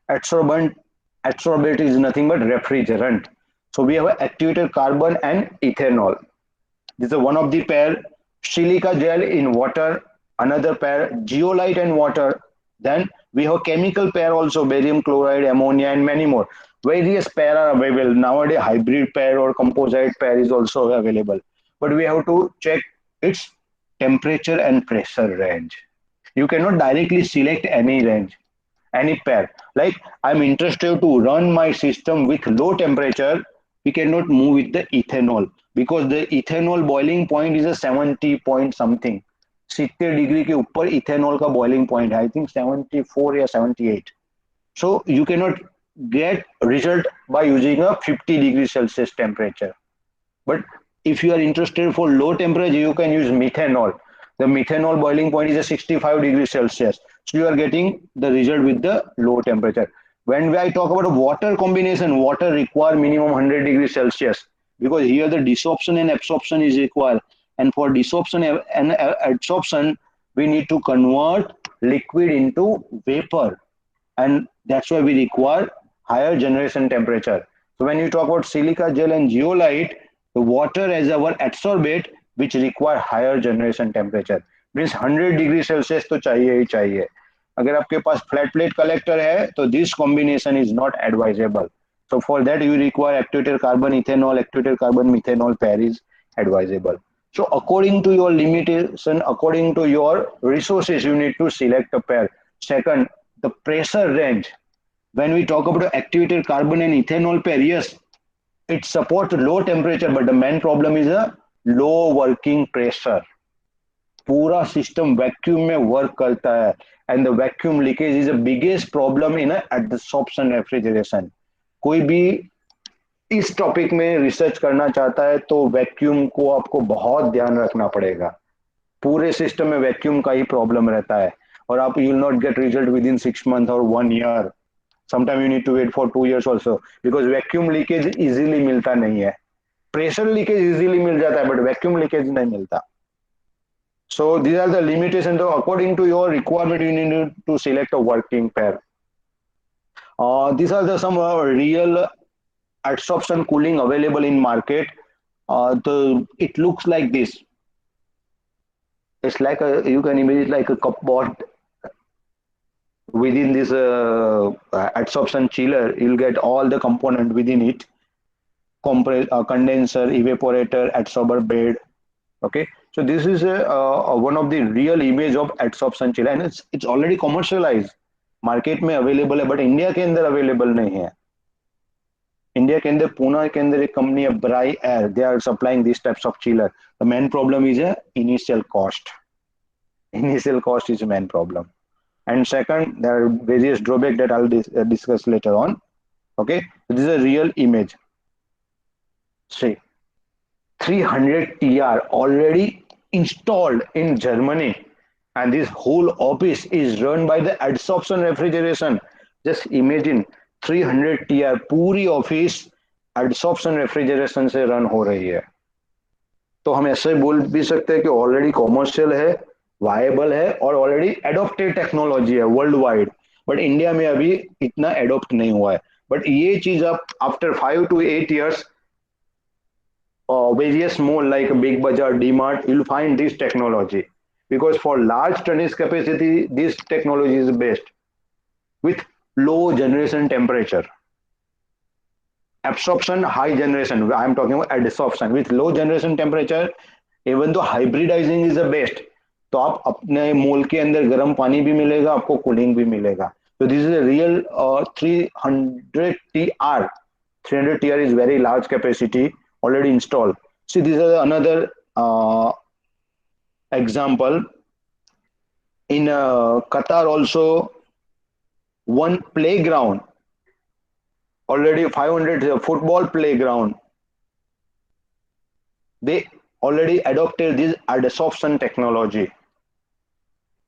Adsorbate is nothing but refrigerant. So we have activated carbon and ethanol. This is one of the pair. Silica gel in water. Another pair, zeolite and water. Then we have chemical pair also, barium chloride, ammonia, and many more. Various pair are available. Nowadays, hybrid pair or composite pair is also available. But we have to check its temperature and pressure range. You cannot directly select any range, any pair. Like I'm interested to run my system with low temperature, we cannot move with the ethanol because the ethanol boiling point is a 70 point something. 70 degree के ऊपर ethanol का boiling point है, I think 74 या 78. सो you can not get result by using a 50 degree Celsius temperature. But if you are interested for low temperature, you can use methanol. The methanol boiling point is a 65 degrees Celsius. So you are getting the result with the low temperature. When I talk about a water combination, water require minimum 100 degrees Celsius because here the desorption and absorption is required. And for desorption and adsorption, we need to convert liquid into vapor. And that's why we require higher generation temperature. So when you talk about silica gel and zeolite, the water as our adsorbate which require higher generation temperature. Means 100 degree Celsius तो चाहिए ही चाहिए. अगर आपके पास flat plate collector है तो this combination is not advisable. So for that you require activated carbon ethanol, activated carbon methanol pair is advisable. So according to your limitation, according to your resources, you need to select a pair. Second, the pressure range. When we talk about activated carbon and ethanol pair, yes, it supports low temperature, but the main problem is a low working pressure. पूरा system vacuum में work करता है and the vacuum leakage is the biggest problem in adsorption refrigeration. कोई भी इस topic में research करना चाहता है तो वैक्यूम को आपको बहुत ध्यान रखना पड़ेगा. पूरे सिस्टम में वैक्यूम का ही प्रॉब्लम रहता है और आप you will not get result within 6 months और 1 year. Sometime you need to wait for 2 years also because vacuum leakage easily मिलता नहीं है. प्रेशर लीकेज इजीली मिल जाता है बट वैक्यूम लीकेज नहीं मिलता. So these are the limitations. So according to your requirement, you need to select a working pair. These are the some real adsorption cooling available in market. It looks like this. It's like you can imagine like a cupboard. Within this adsorption chiller, you'll get all the component within it. Condenser, evaporator, adsorber bed. Okay, so this is one of the real image of adsorption chiller and it's already commercialized. Market में available है but India के अंदर available नहीं है. India के अंदर पुणे के अंदर एक कंपनी है Bry Air, they are supplying this types of chiller. The main problem is initial cost. Initial cost is main problem. And second, there are various drawbacks that I'll discuss later on. Okay, so this is a real image. See, 300 TR already installed in Germany, and this whole office is run by the adsorption refrigeration. Just imagine 300 TR पूरी office adsorption refrigeration से run हो रही है. तो हम ऐसे बोल भी सकते हैं कि ऑलरेडी कॉमर्शियल है, वायबल है और ऑलरेडी एडॉप्टेड टेक्नोलॉजी है वर्ल्ड वाइड. बट इंडिया में अभी इतना एडॉप्ट नहीं हुआ है. बट ये चीज आप after 5 to 8 years various more like Big Bazaar, DMart, you'll find this technology because for large tonnage capacity, this technology is best with low generation temperature. Absorption, high generation. I'm talking about adsorption with low generation temperature. Even though hybridizing is the best, तो आप अपने मोल के अंदर गर्म पानी भी मिलेगा, आपको कूलिंग भी मिलेगा. So this is a real 300 TR. 300 TR is very large capacity already installed. See, this is another example. In Qatar also, one playground, already 500 football playground, they already adopted this adsorption technology.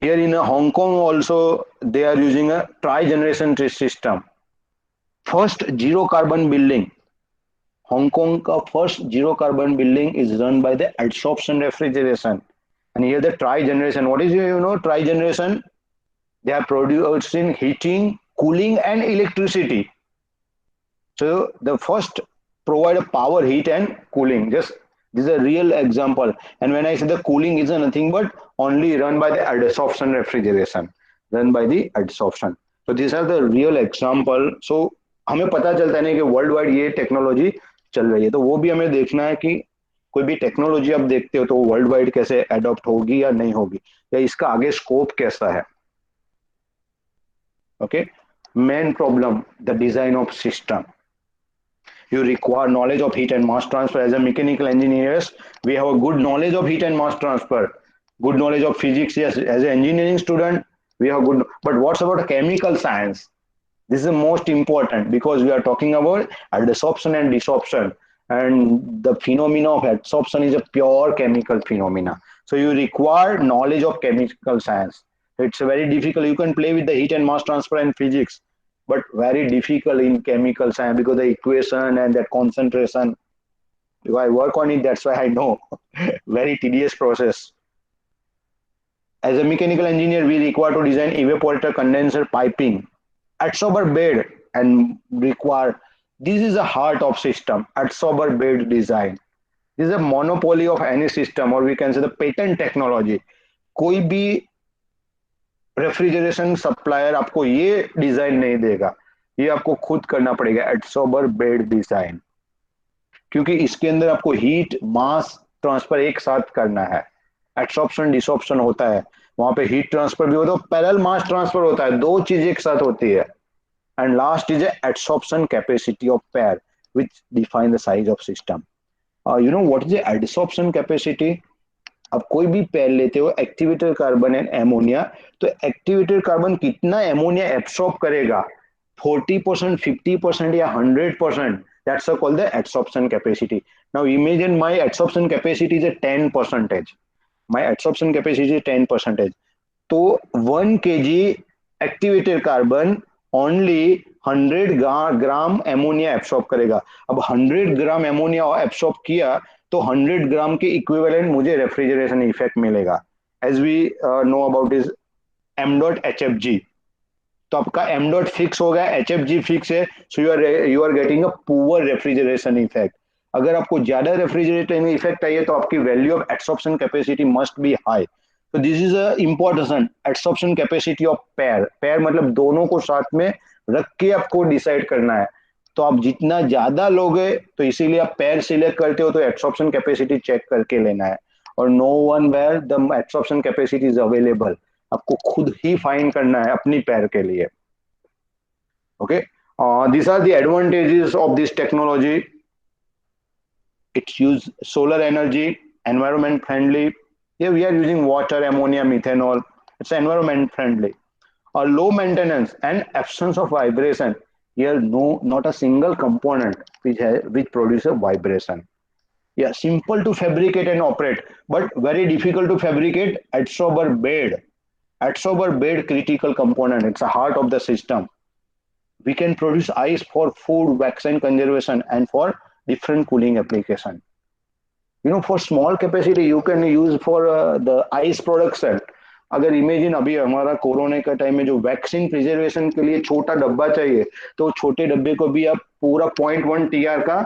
Here in Hong Kong also, they are using a tri-generation system. First zero carbon building. Hong Kong ka first zero carbon building is run by the adsorption refrigeration. And here the tri-generation. What is tri-generation? They are producing heating, cooling and electricity. So the first provide a power, heat and cooling. Just this is a real example. And when I say the cooling is nothing but only run by the adsorption refrigeration. Run by the adsorption. So these are the real example. So हमें पता चलता है नहीं कि world wide ये technology चल रही है, तो वो भी हमें देखना है कि कोई भी टेक्नोलॉजी आप देखते हो तो वर्ल्ड वाइड कैसे अडॉप्ट होगी या नहीं होगी, या इसका आगे स्कोप कैसा है. Okay, main problem the design of system. You require knowledge of heat and mass transfer. As a mechanical engineers, we have a good knowledge of heat and mass transfer, good knowledge of physics. Yes, as an engineering student, we have good. But what's about chemical science? This is the most important because we are talking about adsorption and desorption, and the phenomena of adsorption is a pure chemical phenomena. So you require knowledge of chemical science. It's very difficult. You can play with the heat and mass transfer and physics, but very difficult in chemical science because the equation and that concentration. If I work on it, that's why I know. Very tedious process. As a mechanical engineer, we require to design evaporator, condenser, piping, adsorber bed. and require. This is the heart of system, adsorber based design. This is a monopoly of any system, or we can say the patent technology. कोई भी refrigeration supplier आपको ये design नहीं देगा, ये आपको खुद करना पड़ेगा, एडसोबर बेड डिजाइन, क्योंकि इसके अंदर आपको हीट मास ट्रांसफर एक साथ करना है। एडसॉर्प्शन डिसॉर्प्शन होता है, वहां पे हीट ट्रांसफर भी होता है, पैरेलल मास ट्रांसफर होता है, दो चीज एक साथ होती है। And last is adsorption capacity of pair which define the size of system. You know what is adsorption capacity? अब कोई भी पेयर लेते हो, एक्टिवेटर कार्बन एंड एमोनिया, तो एक्टिवेटर कार्बन कितना एमोनिया एब्सॉर्ब करेगा, 40%, 50% या 100%, that's called the adsorption capacity. Now imagine my adsorption capacity is a 10%. My adsorption capacity is 10%. तो 1 kg एक्टिवेटेड कार्बन ओनली 100 ग्राम एमोनिया एब्सॉर्ब करेगा। अब 100 ग्राम ammonia absorb किया तो 100 ग्राम के इक्विवेलेंट मुझे रेफ्रिजरेशन इफेक्ट मिलेगा। As we know about is M dot H F G. तो आपका एम डॉट फिक्स हो गया, एच एफ जी फिक्स है, so you are getting a poor refrigeration effect. अगर आपको ज्यादा रेफ्रिजरेशन इफेक्ट चाहिए तो आपकी value of absorption capacity must be high. तो this is a important absorption capacity of pair. Pair मतलब दोनों को साथ में रख के आपको डिसाइड करना है। तो आप जितना ज्यादा लोगे तो इसीलिए आप पेयर सिलेक्ट करते हो, तो एब्सॉर्प्शन कैपेसिटी चेक करके लेना है। और no one where the absorption capacity is available, आपको खुद ही फाइंड करना है अपनी पेयर के लिए। Okay, these are the advantages of this technology. It's use solar energy, environment friendly. Here we are using water, ammonia, methanol. It's environment friendly. A low maintenance and absence of vibration. Here not a single component which produces vibration. Yeah, simple to fabricate and operate, but very difficult to fabricate. Adsorber bed. Adsorber bed critical component. It's the heart of the system. We can produce ice for food, vaccine conservation, and for different cooling application. You know, for small capacity, you can use for the ice production. अगर imagine अभी हमारा corona का time में जो vaccine preservation के लिए छोटा डब्बा चाहिए, तो छोटे डब्बे को भी आप पूरा 0.1 TR का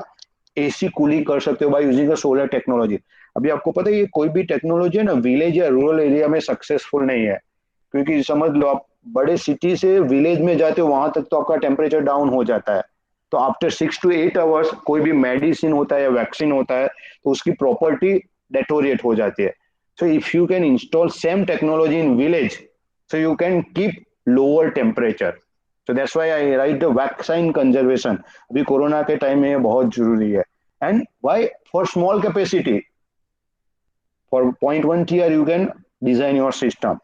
एसी कूलिंग कर सकते हो by using a solar technology. अभी आपको पता है ये कोई भी टेक्नोलॉजी है ना, विलेज या रूरल एरिया में सक्सेसफुल नहीं है, क्योंकि समझ लो आप बड़े सिटी से विलेज में जाते हो, वहां तक तो आपका टेम्परेचर डाउन हो जाता है। तो आफ्टर 6 to 8 आवर्स कोई भी मेडिसिन होता है या वैक्सीन होता है तो उसकी प्रॉपर्टी डेटोरिएट हो जाती है। So if you can install same technology in village, so you can keep lower temperature. So that's why I right the vaccine conservation. अभी कोरोना के टाइम में ये बहुत जरूरी है। And why? For small capacity, for 0.1 TR you can design your system.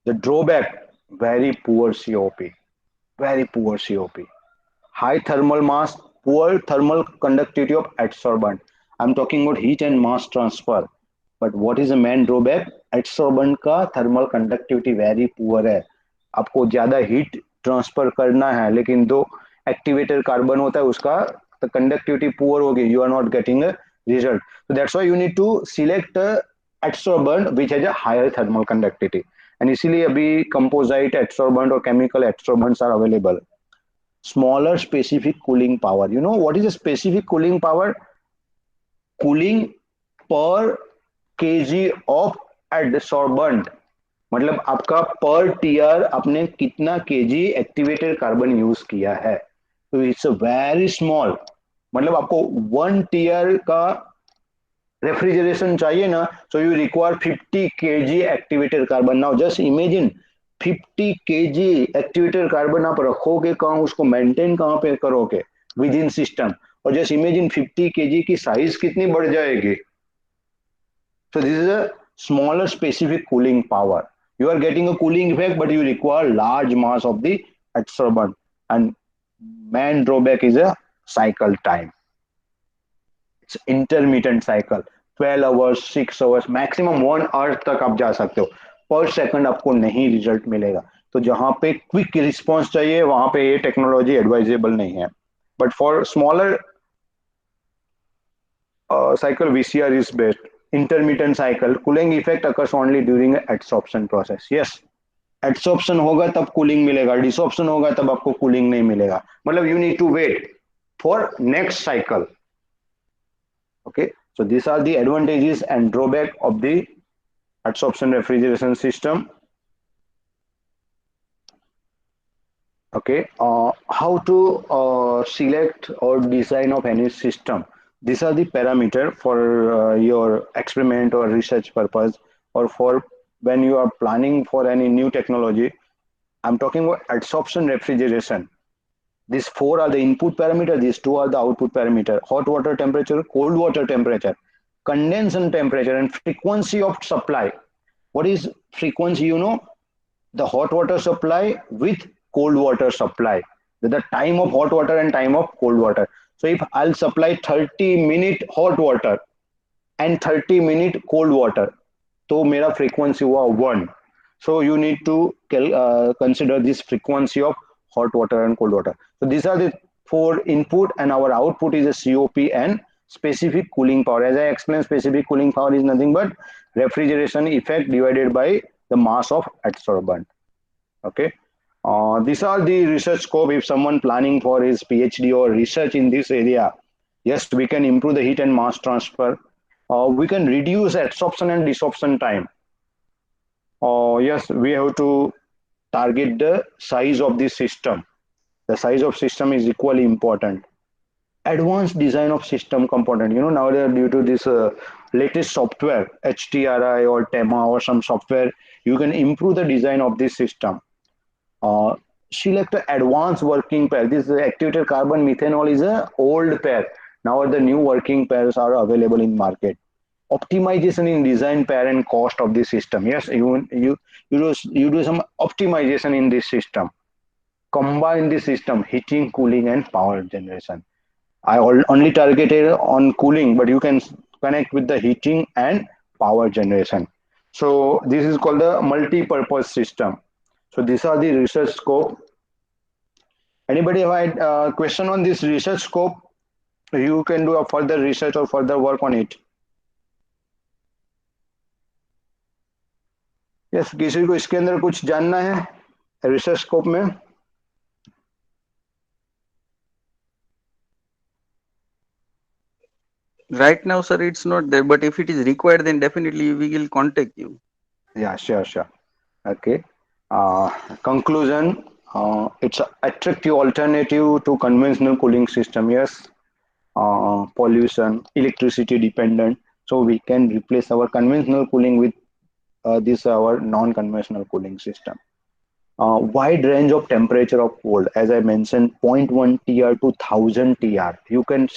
The drawback, very poor COP, very poor COP. High thermal mass, poor thermal conductivity of adsorbent. I'm talking about heat and mass transfer. But what is the main drawback? Adsorbent का thermal conductivity very poor है। आपको ज्यादा heat transfer करना है, लेकिन दो activator carbon होता है उसका the conductivity poor होगी, you are not getting a result. So that's why you need to select a adsorbent which has a higher thermal conductivity. And इसीलिए अभी composite adsorbent और chemical adsorbents are available. Smaller specific cooling power. You know what is a specific cooling power? Cooling per kg of adsorbent. मतलब आपका पर TR आपने कितना KG activated carbon use किया है। तो इट्स अ वेरी स्मॉल, मतलब आपको 1 TR का रेफ्रिजरेशन चाहिए ना, so you require 50 kg activated carbon. Now just imagine 50 kg activated carbon आप रखोगे कहाँ, उसको मेंटेन कहाँ पे करोगे विद इन सिस्टम। और जस्ट इमेजिन 50 kg की साइज कितनी बढ़ जाएगी। सो this is a smaller specific cooling power. You are getting a cooling effect, but you require large mass of the adsorbent. And main drawback is a cycle time. It's intermittent cycle. 12 hours, 6 hours, maximum 1 hour तक आप जा सकते हो। पर second आपको नहीं result मिलेगा। तो जहां पे क्विक रिस्पॉन्स चाहिए वहां पे ये टेक्नोलॉजी एडवाइजेबल नहीं है। But for smaller cycle, VCR is best. Intermittent cycle, cooling effect occurs only during adsorption process. Yes, adsorption होगा तब कूलिंग मिलेगा, डिसॉर्प्शन होगा तब आपको कूलिंग नहीं मिलेगा. मतलब you need to wait for next cycle. Okay, so these are the advantages and drawback of the adsorption refrigeration system. Okay, how to select or design of any system. These are the parameter for your experiment or research purpose, or for when you are planning for any new technology. I'm talking about adsorption refrigeration. These four are the input parameter, these two are the output parameter: hot water temperature, cold water temperature, condensation temperature, and frequency of supply. What is frequency? You know, the hot water supply with cold water supply, the time of hot water and time of cold water. So if I'll supply 30-minute hot water and 30-minute cold water, तो मेरा frequency हुआ 1. So you need to consider this frequency of hot water and cold water. So these are the four input, and our output is a COP and specific cooling power. As I explained, specific cooling power is nothing but refrigeration effect divided by the mass of adsorbent. Okay. These are the research scope. If someone planning for his PhD or research in this area, yes, we can improve the heat and mass transfer. We can reduce adsorption and desorption time. Yes, we have to target the size of the system. The size of system is equally important. Advanced design of system component. You know, nowadays due to this latest software, HTRI or TEMA or some software, you can improve the design of this system. Select an advanced working pair. This activated carbon methanol is a old pair. Now the new working pairs are available in market. Optimization in design pair and cost of the system. Yes, you do some optimization in this system. Combine the system, heating, cooling, and power generation. I only targeted on cooling, but you can connect with the heating and power generation. So this is called the multi-purpose system. So these are the research scope. Anybody have a question on this research scope? You can do a further research or further work on it. Yes, किसी को इसके अंदर कुछ जानना है research scope में? Right now, sir, it's not there, but if it is required, then definitely we will contact you. Yeah, sure. Okay. Conclusion, it's an attractive alternative to conventional cooling system. Yes, pollution, electricity dependent. So we can replace our conventional cooling with this our non-conventional cooling system. Wide range of temperature of cold, as I mentioned, 0.1 TR to 1000 TR. You can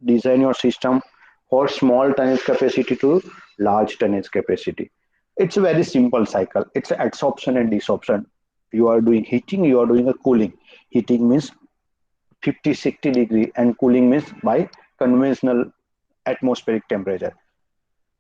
design your system for small tonnage capacity to large tonnage capacity. It's a very simple cycle. It's adsorption and desorption. You are doing heating, you are doing a cooling. Heating means 50-60 degree, and cooling means by conventional atmospheric temperature.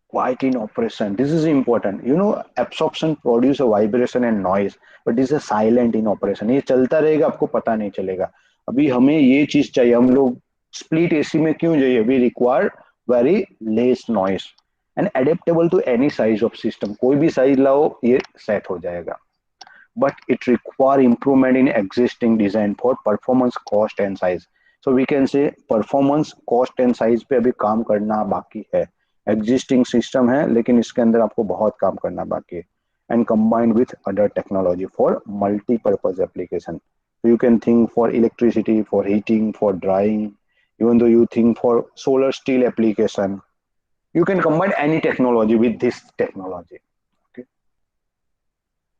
Quiet in operation. This is important. You know, absorption produce a vibration and noise, but this is silent in operation. ये चलता रहेगा, आपको पता नहीं चलेगा. अभी हमें ये चीज चाहिए. हम लोग स्प्लिट एसी में क्यों चाहिए? We require very less noise and adaptable to any size of system. कोई भी साइज लाओ, ये सेट हो जाएगा. But it require improvement in existing design for performance, cost and size. So we can say performance, cost and size पे अभी काम करना बाकी है. Existing system है, लेकिन इसके अंदर आपको बहुत काम करना बाकी है. And combined with other technology for multi-purpose application. So you can think for electricity, for heating, for drying, even though you think for solar steel application, you can combine any technology with this technology. Okay.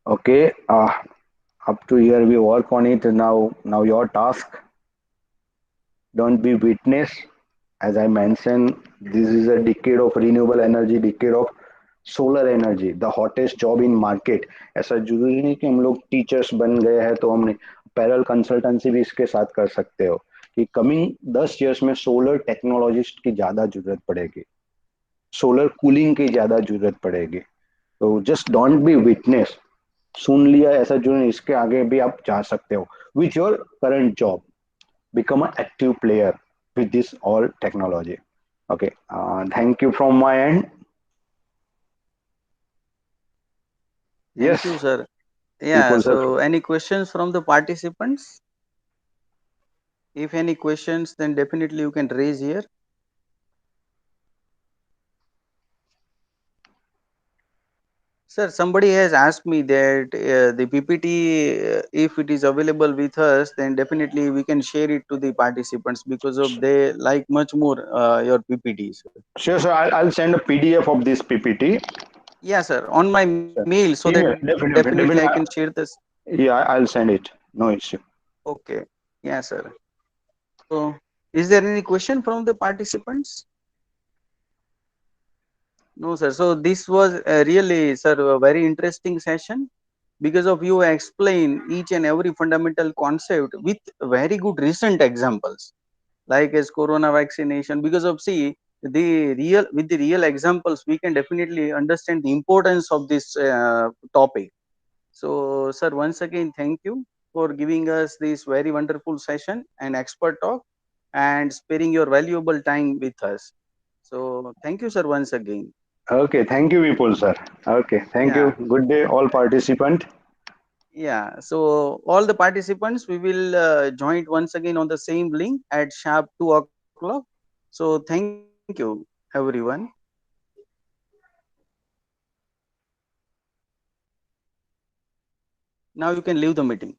Okay. Up to here we work on it. Now your task. Don't be witness. As I mentioned, this is a decade of renewable energy, decade of solar energy, the hottest job in market. ऐसा जरूरी नहीं कि हम लोग teachers बन गए हैं तो हमने पैरल कंसल्टेंसी भी इसके साथ कर सकते हो. कि कमिंग 10 इयर्स में सोलर टेक्नोलॉजिस्ट की ज्यादा जरूरत पड़ेगी, सोलर कूलिंग की ज्यादा जरूरत पड़ेगी. तो जस्ट डोंट बी विटनेस. सुन लिया ऐसा जरूरी, इसके आगे भी आप जा सकते हो with your current job. Become an active player with this all technology. Okay, thank you from my end. Thank Yes, you, sir. Yeah, Vipul sir. so any questions from the participants? If any questions, then definitely you can raise here. Sir, somebody has asked me that the PPT, if it is available with us, then definitely we can share it to the participants because of they like much more your PPTs. Sure, sir. I'll send a PDF of this PPT. Yeah, sir, on my Sir. mail so that Email, definitely I definitely, can definitely. share this. Yeah, I'll send it. No issue. Okay. Yeah, sir. So, is there any question from the participants? No, sir. So this was really, sir, a very interesting session because of you explain each and every fundamental concept with very good recent examples, like as corona vaccination. Because of see the real with the real examples, we can definitely understand the importance of this topic. So, sir, once again, thank you for giving us this very wonderful session and expert talk and sparing your valuable time with us. So, thank you, sir, once again. Okay, thank you, Vipul sir. Okay, thank you. Yeah, Good day, all participant. yeah. So, all the participants, we will join once again on the same link at sharp 2 o'clock. So, thank you, everyone. Now you can leave the meeting.